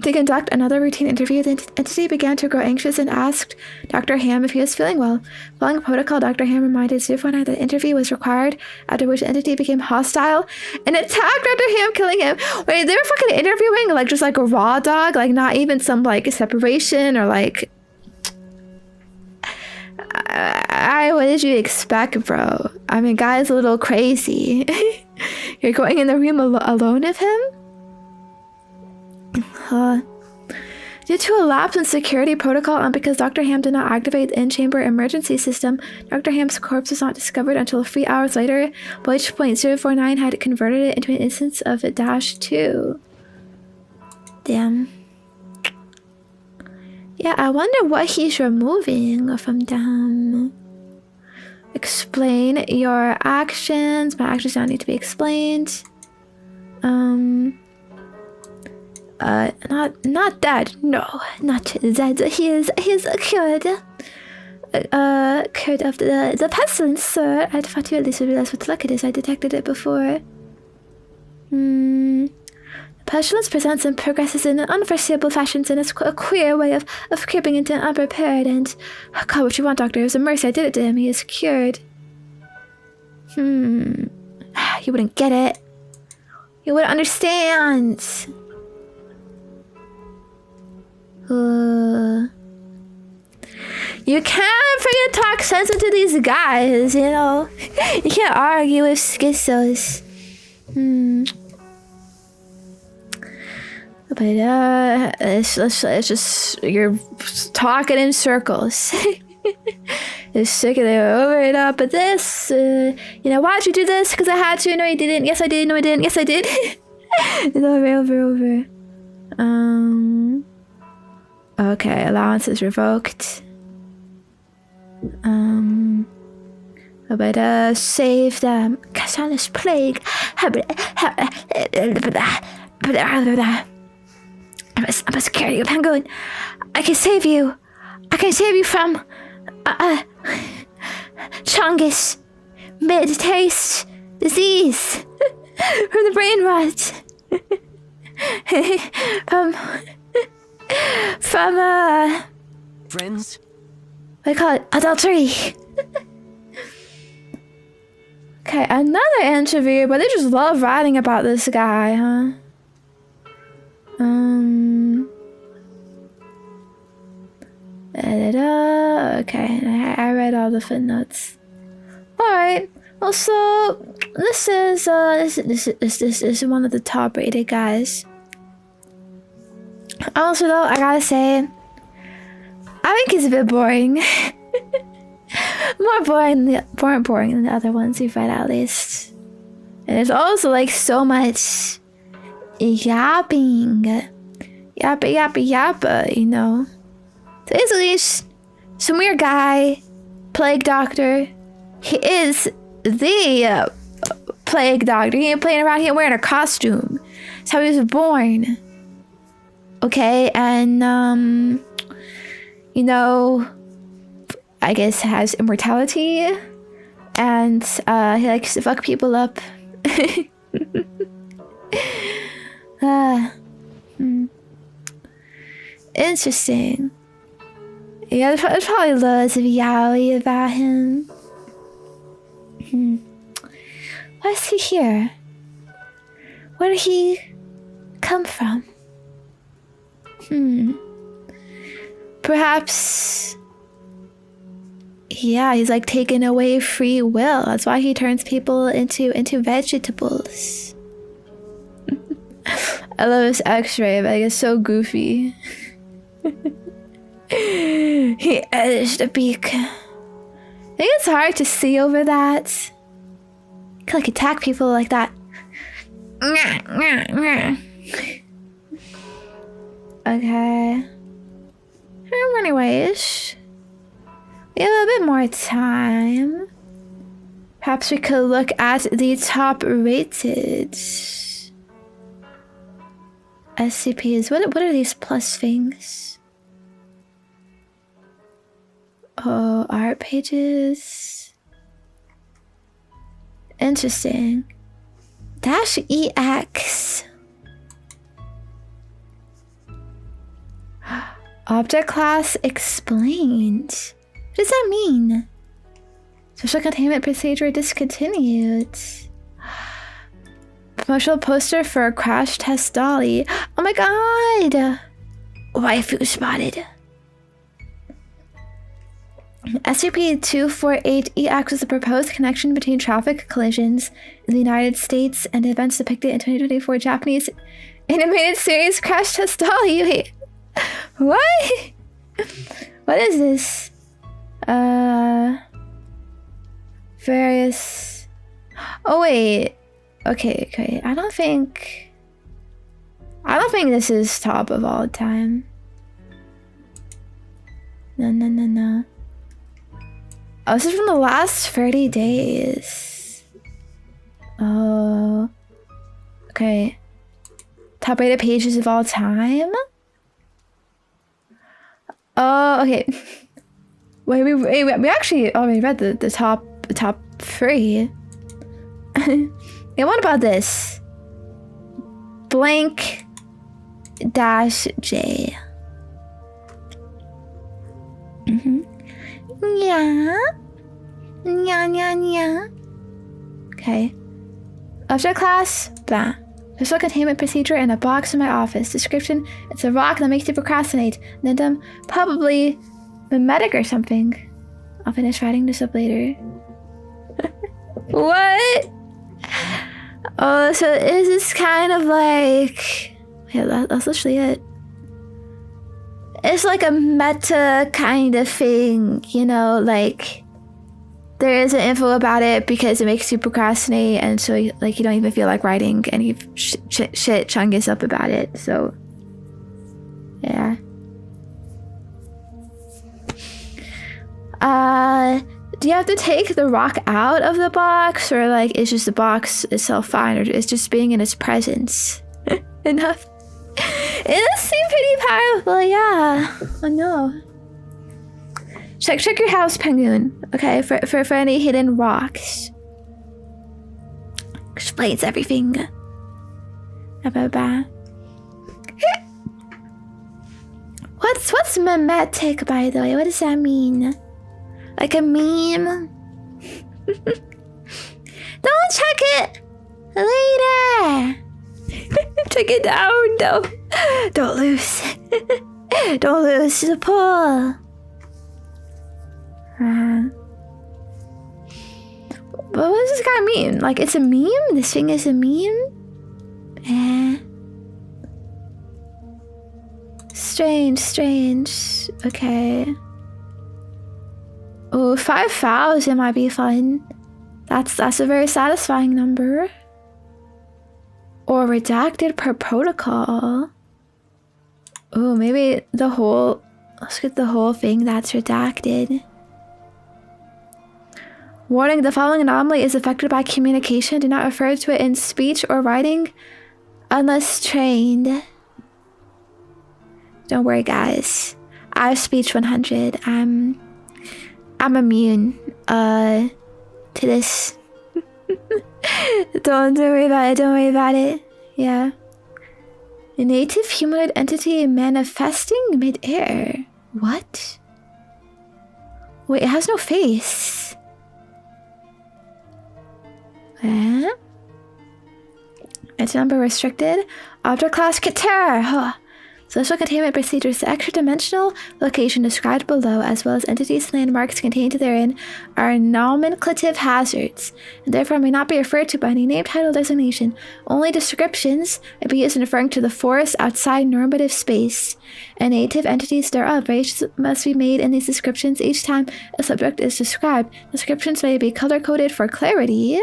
to conduct another routine interview. The entity began to grow anxious and asked Dr. Ham if he was feeling well. Following protocol, Dr. Ham reminded 049 that the interview was required, after which the entity became hostile and attacked Dr. Ham, killing him. Wait, they were fucking interviewing like just like a raw dog, like not even some like separation or like... what did you expect, bro? I mean, guy's a little crazy. You're going in the room alone with him? Due to a lapse in security protocol and because Dr. Ham did not activate the in-chamber emergency system, Dr. Ham's corpse was not discovered until 3 hours later, by which point 049 had converted it into an instance of a -2. Damn. Yeah, I wonder what he's removing from them. Explain your actions. My actions don't need to be explained. Not that. No, not that. He is cured. Cured of the pestilence, sir. I thought you at least would realize what luck it is. I detected it before. The pestilence presents and progresses in an unforeseeable fashion, and it's a queer way of creeping into an unprepared and... Oh God, what you want, doctor? It was a mercy I did it to him. He is cured. You wouldn't get it. You wouldn't understand. You can't freaking talk sense into these guys, you know? You can't argue with schizos. But it's just you're talking in circles. It's circular over and up. But this, you know, why'd you do this? Because I had to. No, you didn't. Yes, I did. No, I didn't. Yes, I did. It's over. Okay, allowance is revoked. But save them. Cast on this plague. I must carry you, Penguin. I can save you. I can save you from chungus, mid-taste, disease, from the brain rot, from Friends? what do you call it? Adultery. Okay, another interview, but they just love writing about this guy, huh? Okay, I read all the footnotes. Alright, well, so this is one of the top rated guys. Also, though, I gotta say, I think he's a bit boring. More boring than the other ones we've read, at least. And there's also like so much yapping, yappa, you know. So basically, some weird guy, plague doctor. He is the plague doctor. He ain't playing around here wearing a costume. That's how he was born. Okay, and you know, I guess has immortality, and he likes to fuck people up. Interesting. Yeah, there's probably loads of yaoi about him. Why is he here? Where did he come from? Perhaps... Yeah, he's like taking away free will. That's why he turns people into vegetables. I love his x-ray, but it's so goofy. He edged a beak. I think it's hard to see over that. You can like attack people like that. Okay. Anyways, we have a bit more time. Perhaps we could look at the top rated SCPs. What are these plus things? Oh, art pages. Interesting. -EX. Object class explained. What does that mean? Special containment procedure discontinued. Promotional poster for a crash test dolly. Oh my god! Waifu spotted. SCP-248-EX is a proposed connection between traffic collisions in the United States and events depicted in 2024 Japanese animated series Crash Test Dolly. Wait, what? What is this? Various... Oh wait. Okay. I don't think this is top of all time. No. Oh, this is from the last 30 days. Oh. Okay. Top rated pages of all time? Oh, okay. Wait, we actually already read the top 3. Yeah, what about this? Blank dash J. Yeah. Yeah. Okay. After class, blah. There's a containment procedure in a box in my office. Description: it's a rock that makes you procrastinate. Nindum, probably mimetic or something. I'll finish writing this up later. What? Oh, so is this kind of like... Yeah, that's literally it. It's like a meta kind of thing, you know, like... There isn't info about it because it makes you procrastinate, and so like you don't even feel like writing any shit chungus up about it. So yeah. Do you have to take the rock out of the box, or like is just the box itself fine, or is just being in its presence enough? It does seem pretty powerful, yeah. Oh no. Check your house, Penguin. Okay, for any hidden rocks. Explains everything. What's mimetic, by the way? What does that mean? Like a meme? Don't check it later. Check it down. Don't lose. Don't lose the pull. What does this guy mean? Like, it's a meme? This thing is a meme? Strange. Okay. Oh, 5,000 might be fun. That's a very satisfying number. Or redacted per protocol. Oh, maybe the whole... Let's get the whole thing that's redacted. Warning, the following anomaly is affected by communication. Do not refer to it in speech or writing unless trained. Don't worry, guys. I have speech 100. I'm immune to this. Don't worry about it. Yeah. A native humanoid entity manifesting mid-air. What? Wait, it has no face. It's number restricted. Object class Kater. Huh. Social containment procedures. The extra dimensional location described below, as well as entities and landmarks contained therein, are nomenclative hazards, and therefore may not be referred to by any name, title, designation. Only descriptions may be used in referring to the forest outside normative space, and native entities thereof. Variations must be made in these descriptions each time a subject is described. Descriptions may be color-coded for clarity,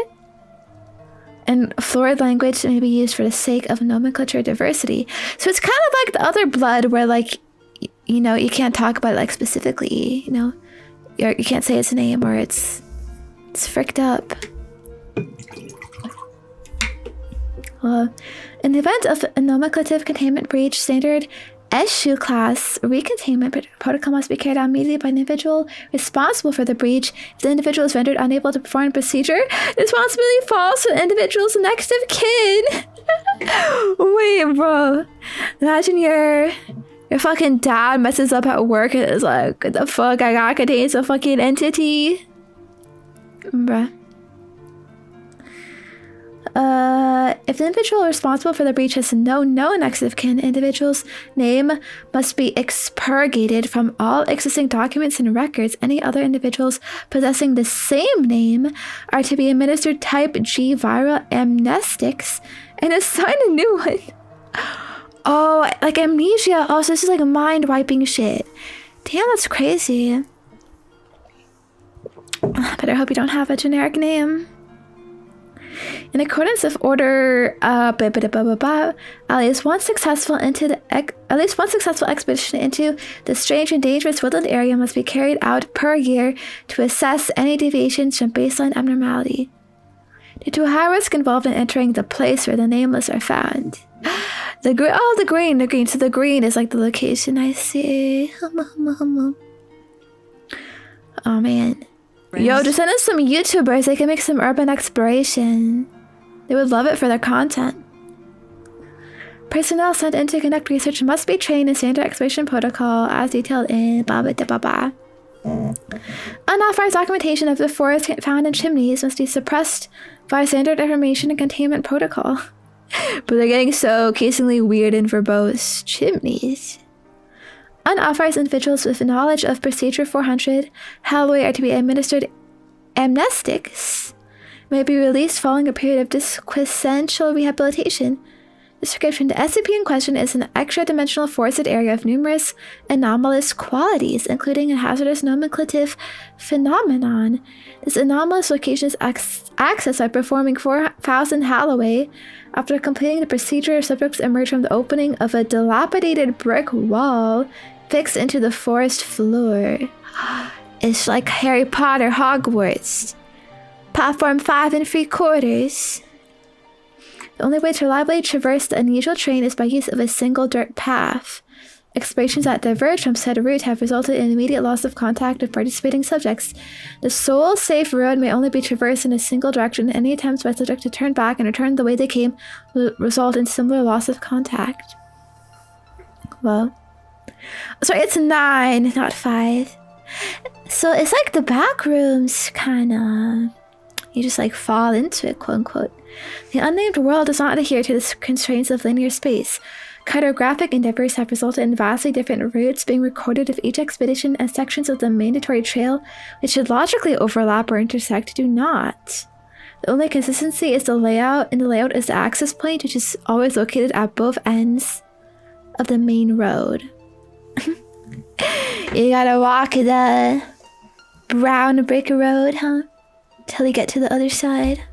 and florid language may be used for the sake of nomenclature diversity. So it's kind of like the other blood where, like, you know, you can't talk about it, like, specifically, you know? You can't say its name, or it's fricked up. In the event of a nomenclative containment breach, standard SCP class recontainment protocol must be carried out immediately by an individual responsible for the breach. If the individual is rendered unable to perform the procedure, the responsibility falls to the individual's next of kin. Wait, bro. Imagine your fucking dad messes up at work and is like, what the fuck, I got contains a fucking entity. Bruh. If the individual responsible for the breach has no next of kin, the individual's name must be expurgated from all existing documents and records. Any other individuals possessing the same name are to be administered type G viral amnestics and assigned a new one. Oh, like amnesia. Oh, so this is like mind wiping shit. Damn, that's crazy. But I hope you don't have a generic name. In accordance with order, at least one successful expedition into the strange and dangerous woodland area must be carried out per year to assess any deviations from baseline abnormality. due to a high risk involved in entering the place where the nameless are found. The green. So the green is like the location, I see. Oh man. Yo, just send us some YouTubers. They can make some urban exploration. They would love it for their content. Personnel sent in to conduct research must be trained in standard exploration protocol as detailed in blah blah blah blah. Unauthorized documentation of the forest found in chimneys must be suppressed by standard information and containment protocol. But they're getting so casingly weird and verbose. Chimneys. Unauthorized individuals with knowledge of Procedure 400 Halloway are to be administered amnestics, may be released following a period of disquisential rehabilitation. Description: the SCP in question is an extra-dimensional forested area of numerous anomalous qualities, including a hazardous nomenclative phenomenon. This anomalous location is accessed by performing 4000 Halloway. After completing the procedure, subjects emerge from the opening of a dilapidated brick wall fixed into the forest floor. It's like Harry Potter Hogwarts. Platform 5 3/4. The only way to reliably traverse the unusual terrain is by use of a single dirt path. Explorations that diverge from said route have resulted in immediate loss of contact with participating subjects. The sole safe road may only be traversed in a single direction. Any attempts by subjects to turn back and return the way they came will result in similar loss of contact. Well, sorry, it's 9, not 5. So it's like the back rooms, kinda. You just like fall into it, quote unquote. The unnamed world does not adhere to the constraints of linear space. Cartographic endeavors have resulted in vastly different routes being recorded of each expedition, and sections of the mandatory trail, which should logically overlap or intersect, do not. The only consistency is the layout, and the layout is the access point, which is always located at both ends of the main road. You gotta walk the brown brick road, huh? Till you get to the other side.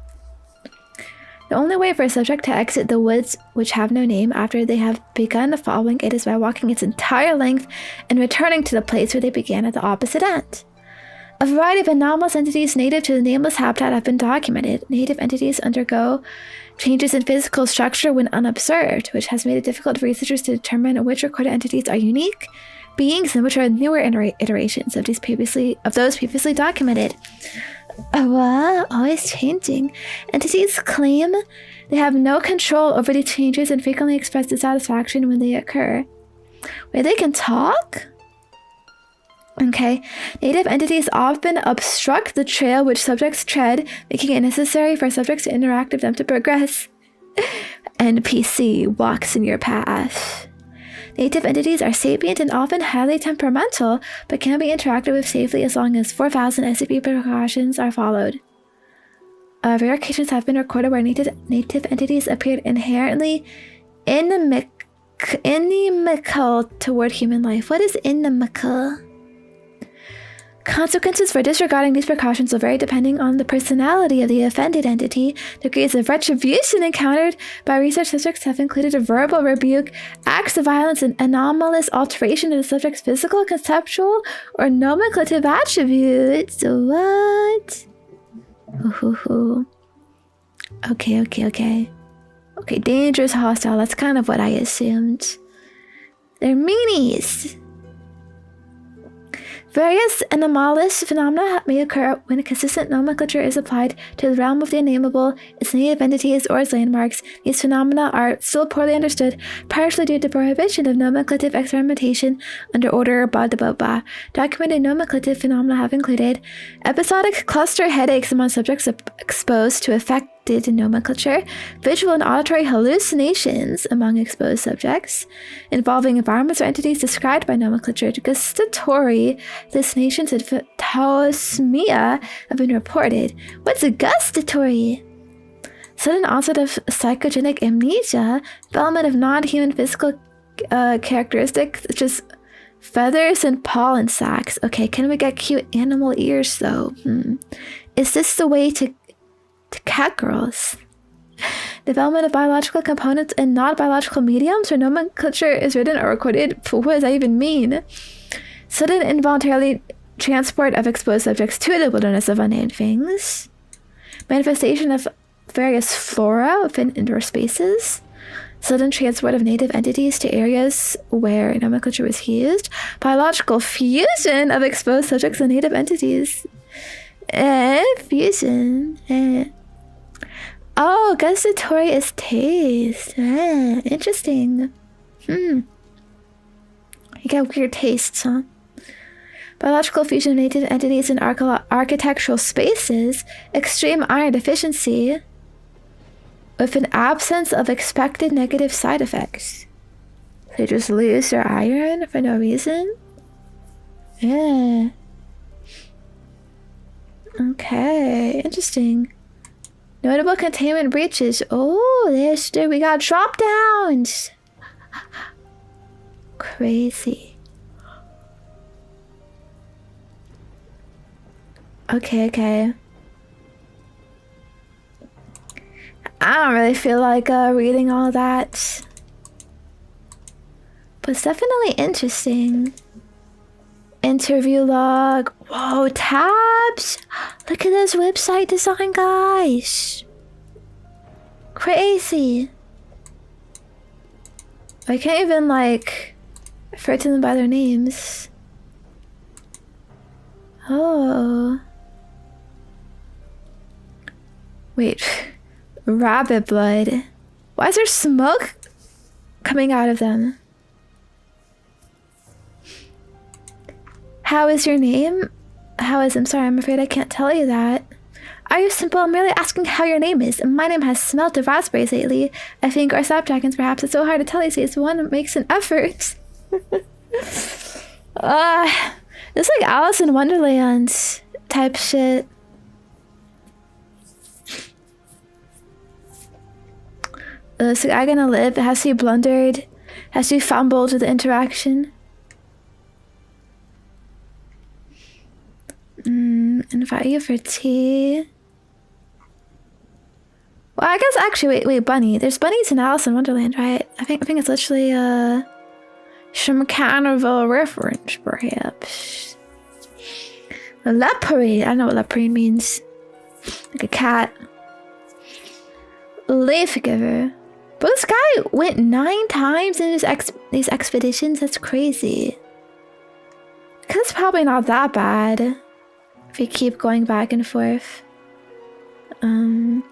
The only way for a subject to exit the woods, which have no name, after they have begun following it is by walking its entire length and returning to the place where they began at the opposite end. A variety of anomalous entities native to the nameless habitat have been documented. Native entities undergo changes in physical structure when unobserved, which has made it difficult for researchers to determine which recorded entities are unique beings and which are newer iterations of those previously documented. What? Always changing. Entities claim they have no control over these changes and frequently express dissatisfaction when they occur. Wait, they can talk? Okay. Native entities often obstruct the trail which subjects tread, making it necessary for subjects to interact with them to progress. NPC walks in your path. Native entities are sapient and often highly temperamental, but can be interacted with safely as long as 4000 SCP precautions are followed. Rare occasions have been recorded where native entities appeared inherently inimical toward human life. What is inimical? Consequences for disregarding these precautions will vary depending on the personality of the offended entity. Degrees of retribution encountered by research subjects have included a verbal rebuke, acts of violence, and anomalous alteration of the subject's physical, conceptual, or nomenclative attributes. What? Okay. Okay, dangerous, hostile. That's kind of what I assumed. They're meanies. Various anomalous phenomena may occur when a consistent nomenclature is applied to the realm of the unnameable, its native entities, or its landmarks. These phenomena are still poorly understood, partially due to prohibition of nomenclative experimentation under order blah blah blah. Documented nomenclative phenomena have included episodic cluster headaches among subjects exposed to affected nomenclature, visual and auditory hallucinations among exposed subjects, involving environments or entities described by nomenclature, gustatory hallucinations and taosmia have been reported. What's a gustatory? Sudden onset of psychogenic amnesia, development of non-human physical characteristics such as feathers and pollen sacs. Okay, can we get cute animal ears though? Is this the way to cat girls? Development of biological components and non-biological mediums where nomenclature is written or recorded. What does that even mean? Sudden involuntary transport of exposed subjects to the wilderness of unnamed things. Manifestation of various flora within indoor spaces, sudden transport of native entities to areas where nomenclature was used, biological fusion of exposed subjects and native entities. Fusion. Oh, gustatory is taste. Interesting. You got weird tastes, huh? Biological fusion of native entities in architectural spaces, extreme iron deficiency, with an absence of expected negative side effects. They just lose their iron for no reason? Yeah. Okay, interesting. Notable containment breaches. Oh, we got drop downs. Crazy. Okay. I don't really feel like reading all that. But it's definitely interesting. Interview log. Whoa, tabs! Look at this website design, guys. Crazy. I can't even like refer to them by their names. Oh. Wait. Rabbit blood. Why is there smoke coming out of them? How is your name? I'm sorry, I'm afraid I can't tell you that. Are you simple? I'm merely asking how your name is. My name has smelt of raspberries lately. I think, or snapdragons perhaps. It's so hard to tell these days. One makes an effort. It's like Alice in Wonderland type shit. Is the guy gonna live? Has he blundered? Has he fumbled with the interaction? Invite you for tea. Well, I guess actually, wait, bunny. There's bunnies in Alice in Wonderland, right? I think it's literally some kind of a reference, perhaps. A leopard. I don't know what leopard means. Like a cat. Leaf giver. But this guy went 9 times in these expeditions. That's crazy. Cause it's probably not that bad if you keep going back and forth. Oh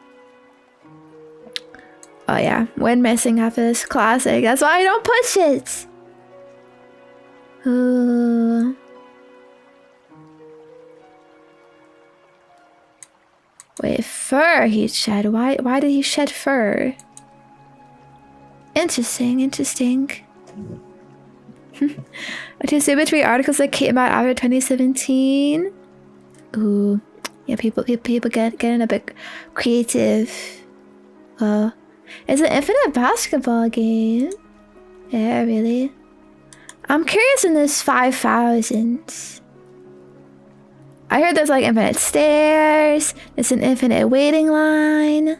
yeah, when missing after this classic. That's why I don't push it. Wait, fur he shed. Why did he shed fur? Interesting. Okay, so 3 articles that came out after 2017. Ooh, yeah, people getting a bit creative. It's an infinite basketball game. Yeah, really. I'm curious in this 5,000. I heard there's like infinite stairs. There's an infinite waiting line.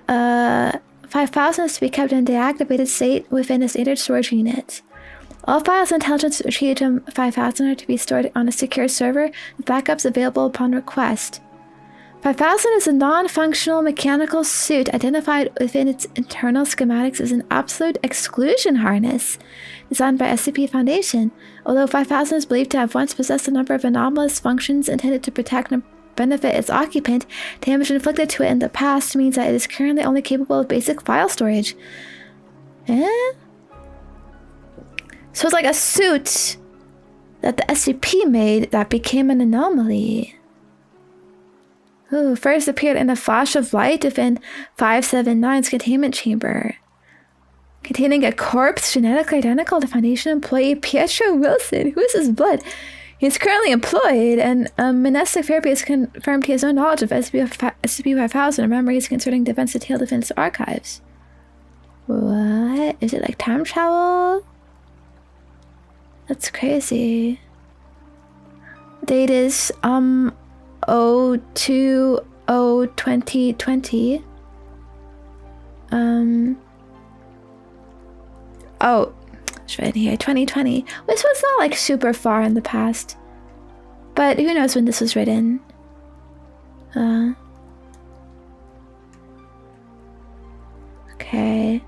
5,000 is to be kept in a deactivated state within a standard storage unit. All files and intelligence retrieved from 5,000 are to be stored on a secure server with backups available upon request. 5,000 is a non-functional mechanical suit identified within its internal schematics as an absolute exclusion harness designed by SCP Foundation. Although 5,000 is believed to have once possessed a number of anomalous functions intended to protect and benefit its occupant, damage inflicted to it in the past means that it is currently only capable of basic file storage. So it's like a suit that the SCP made that became an anomaly. Ooh, first appeared in a flash of light within 579's containment chamber, containing a corpse genetically identical to Foundation employee Pietro Wilson. Who is his blood? He is currently employed, and monastic therapy has confirmed he has no knowledge of SCP-5000 or memories concerning the events detailed within its archives. What? Is it like time travel? That's crazy. Date is 02/0/2020. Oh, it's right here, 2020. This was not like super far in the past, but who knows when this was written. Okay.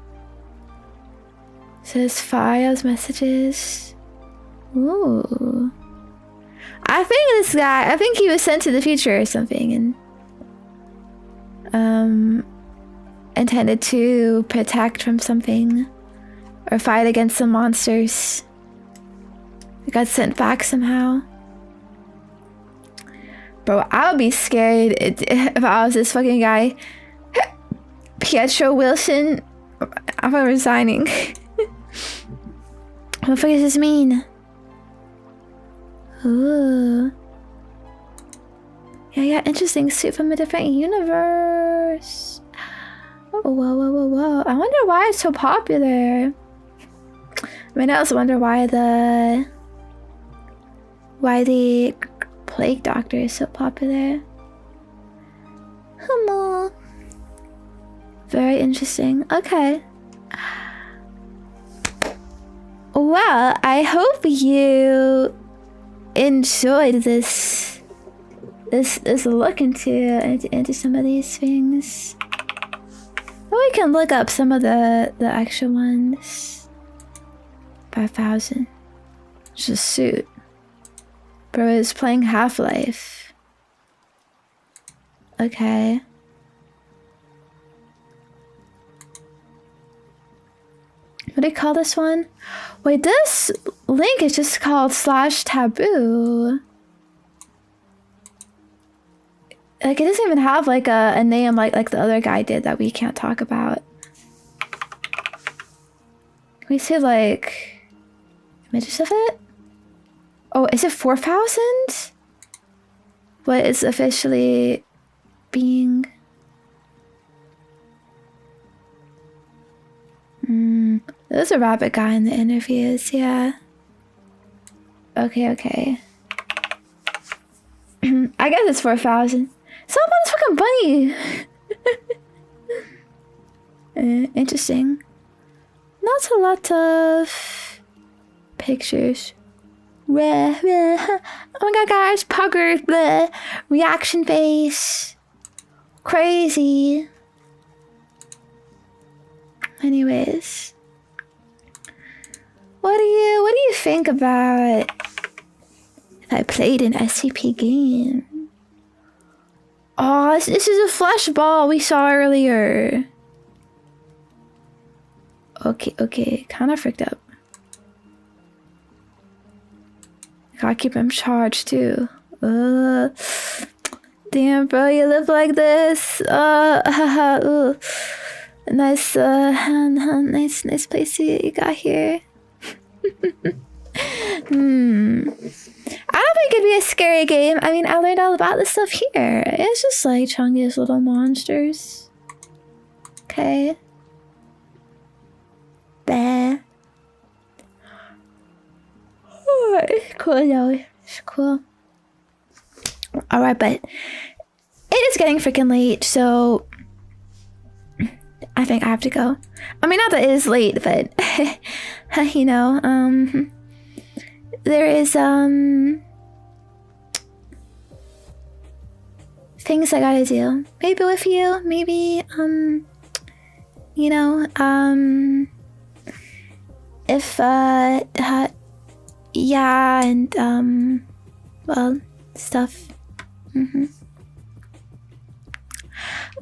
Says files, messages. Ooh. I think this guy, I think he was sent to the future or something and intended to protect from something or fight against some monsters. He got sent back somehow. Bro, I would be scared if I was this fucking guy. Pietro Wilson. I'm resigning. What the fuck does this mean? Ooh. Yeah, interesting suit from a different universe. Oh, whoa. I wonder why it's so popular. I mean, I also wonder why the Plague Doctor is so popular. Hima. Very interesting. Okay. Well, I hope you enjoyed this look into some of these things. We can look up some of the extra ones. 5,000. It's a suit. Bro is playing Half-Life. Okay. What do you call this one? Wait, this link is just called /taboo. Like, it doesn't even have like a name like the other guy did that we can't talk about. Can we see like images of it? Oh, is it 4,000? What is officially being... There's a rabbit guy in the interviews, yeah. Okay. I guess it's 4,000. Something about this fucking bunny. Interesting. Not a lot of pictures. Oh my god, guys, pugger, bleh. Reaction face. Crazy. Anyways. What do you think about if I played an SCP game? Oh, this is a flash ball we saw earlier. Okay, kind of freaked up. Gotta keep him charged too. Damn, bro, you live like this. Nice, nice place you got here. I don't think it'd be a scary game. I mean, I learned all about this stuff here. It's just like chunkiest little monsters. Okay. Bah. Cool though. It's cool. Alright, but it is getting freaking late, so I think I have to go. I mean, not that it is late, but you know, there is things I gotta do. Maybe with you, maybe you know, if yeah, and well, stuff.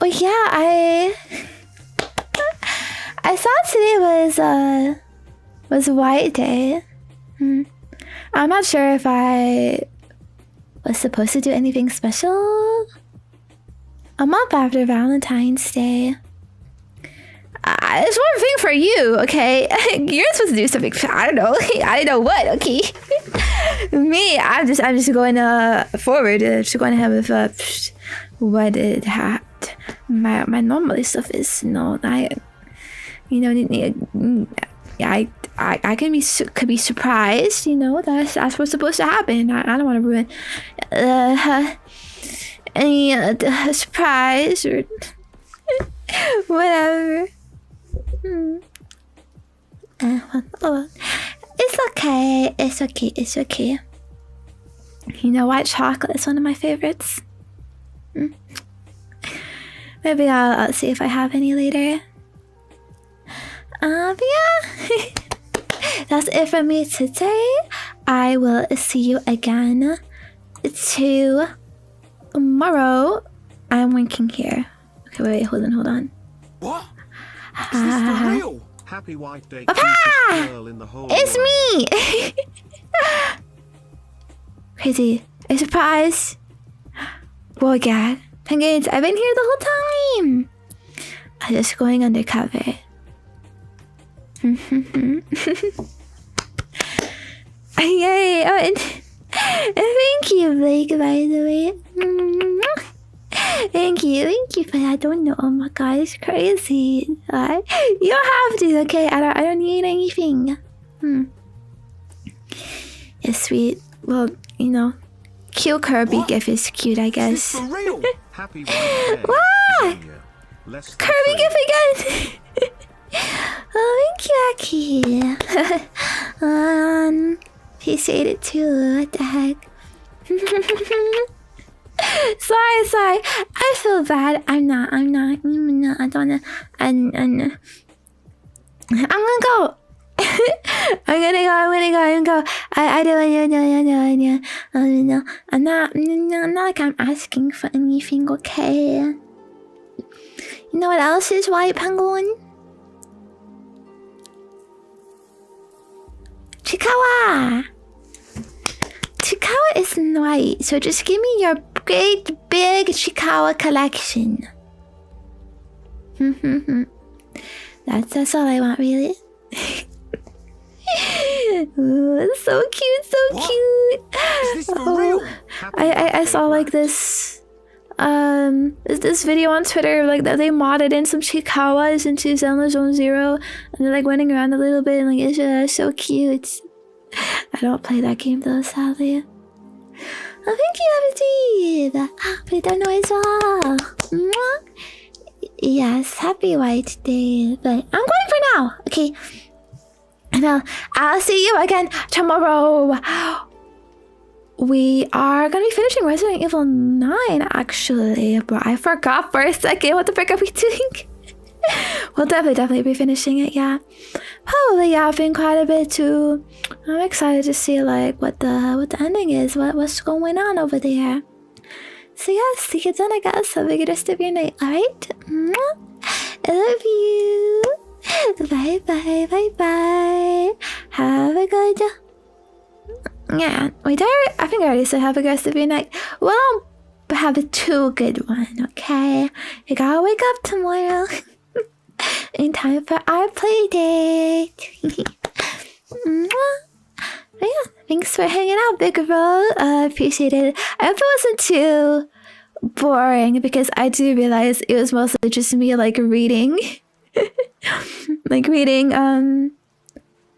Well, yeah, I thought today was White Day. I'm not sure if I was supposed to do anything special. A month after Valentine's Day. It's one thing for you, okay? You're supposed to do something. I don't know. I don't know what. Okay. Me, I'm just going forward. Just going ahead with what it had. My normal stuff is I could be surprised. You know, that's what's supposed to happen. I don't want to ruin any surprise or whatever. It's okay. You know, white chocolate is one of my favorites. Maybe I'll see if I have any later. But yeah, that's it from me today. I will see you again tomorrow. I'm winking here. Okay, wait, hold on. What? Is this for real? Happy White Day, Papa! cutest girl in the whole It's world. me! Crazy. A surprise. Whoa, yeah. Penguins, I've been here the whole time. I'm just going undercover. Yay! Oh, and thank you, Blake, by the way. Thank you for that. Don't know. Oh my god, it's crazy. You don't have to, okay? I don't need anything. It's sweet. Well, you know, cute Kirby gift is cute, I Is guess. this for real? Happy White Day. Wow! Zenya. Less than Kirby three. gift again! Oh, thank you, Aki. Appreciate it too. What the heck? Sorry. I feel bad. I'm not. I don't wanna. I'm gonna go. I'm gonna go. I don't know. I'm not like I'm asking for anything, okay? You know what else is white, Penguin? Chikawa is white, so just give me your great big Chikawa collection. That's all I want, really. Ooh, so cute, so What? cute. Is this for real? I saw like this this video on Twitter, like that they modded in some Chikawas into Zelda Zone Zero, and they're like running around a little bit, and like it's so cute. I don't play that game though, sadly. Oh, thank you, Abedib. But I don't know as well. Mwah. Yes, happy White Day. But I'm going for now. Okay. And I'll see you again tomorrow. We are gonna be finishing Resident Evil 9, actually. But I forgot for a second. What the frick are we doing? We'll definitely be finishing it, yeah. Probably yapping quite a bit too. I'm excited to see like what the ending is, what's going on over there. So yeah, see you then, I guess. Have a good rest of your night, alright? I love you. Bye. Have a good... Yeah, wait, I think I already said have a good rest of your night. Well, have a too good one, okay? You gotta wake up tomorrow. In time for our play date. Yeah, thanks for hanging out, Big Bro. Appreciate it. I hope it wasn't too boring, because I do realize it was mostly just me like reading.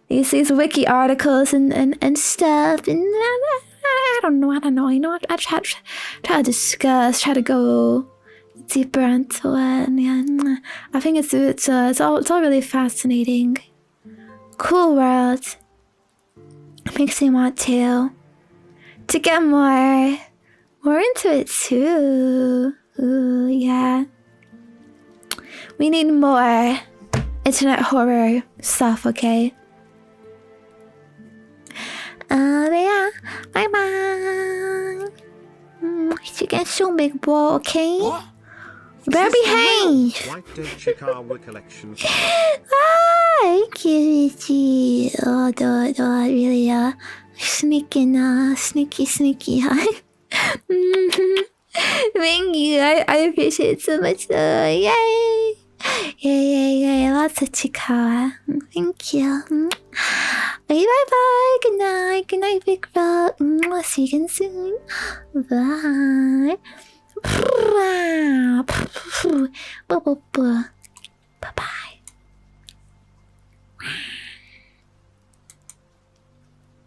These wiki articles and stuff, and I don't know. You know, I try to discuss, try to go deeper into it. And yeah, I think it's all really fascinating. Cool world. Makes me want to get more into it too. Ooh, yeah. We need more internet horror stuff, okay? Yeah. Bye. See you again soon, big bro, okay? What? Better behave. White Day Chikawa collection. Thank you, Richie. Oh, really, sneaky, huh? Thank you. I appreciate it so much. Yay. Lots of Chikawa. Thank you. Bye. Good night, big bro. See you again soon. Bye. Bye.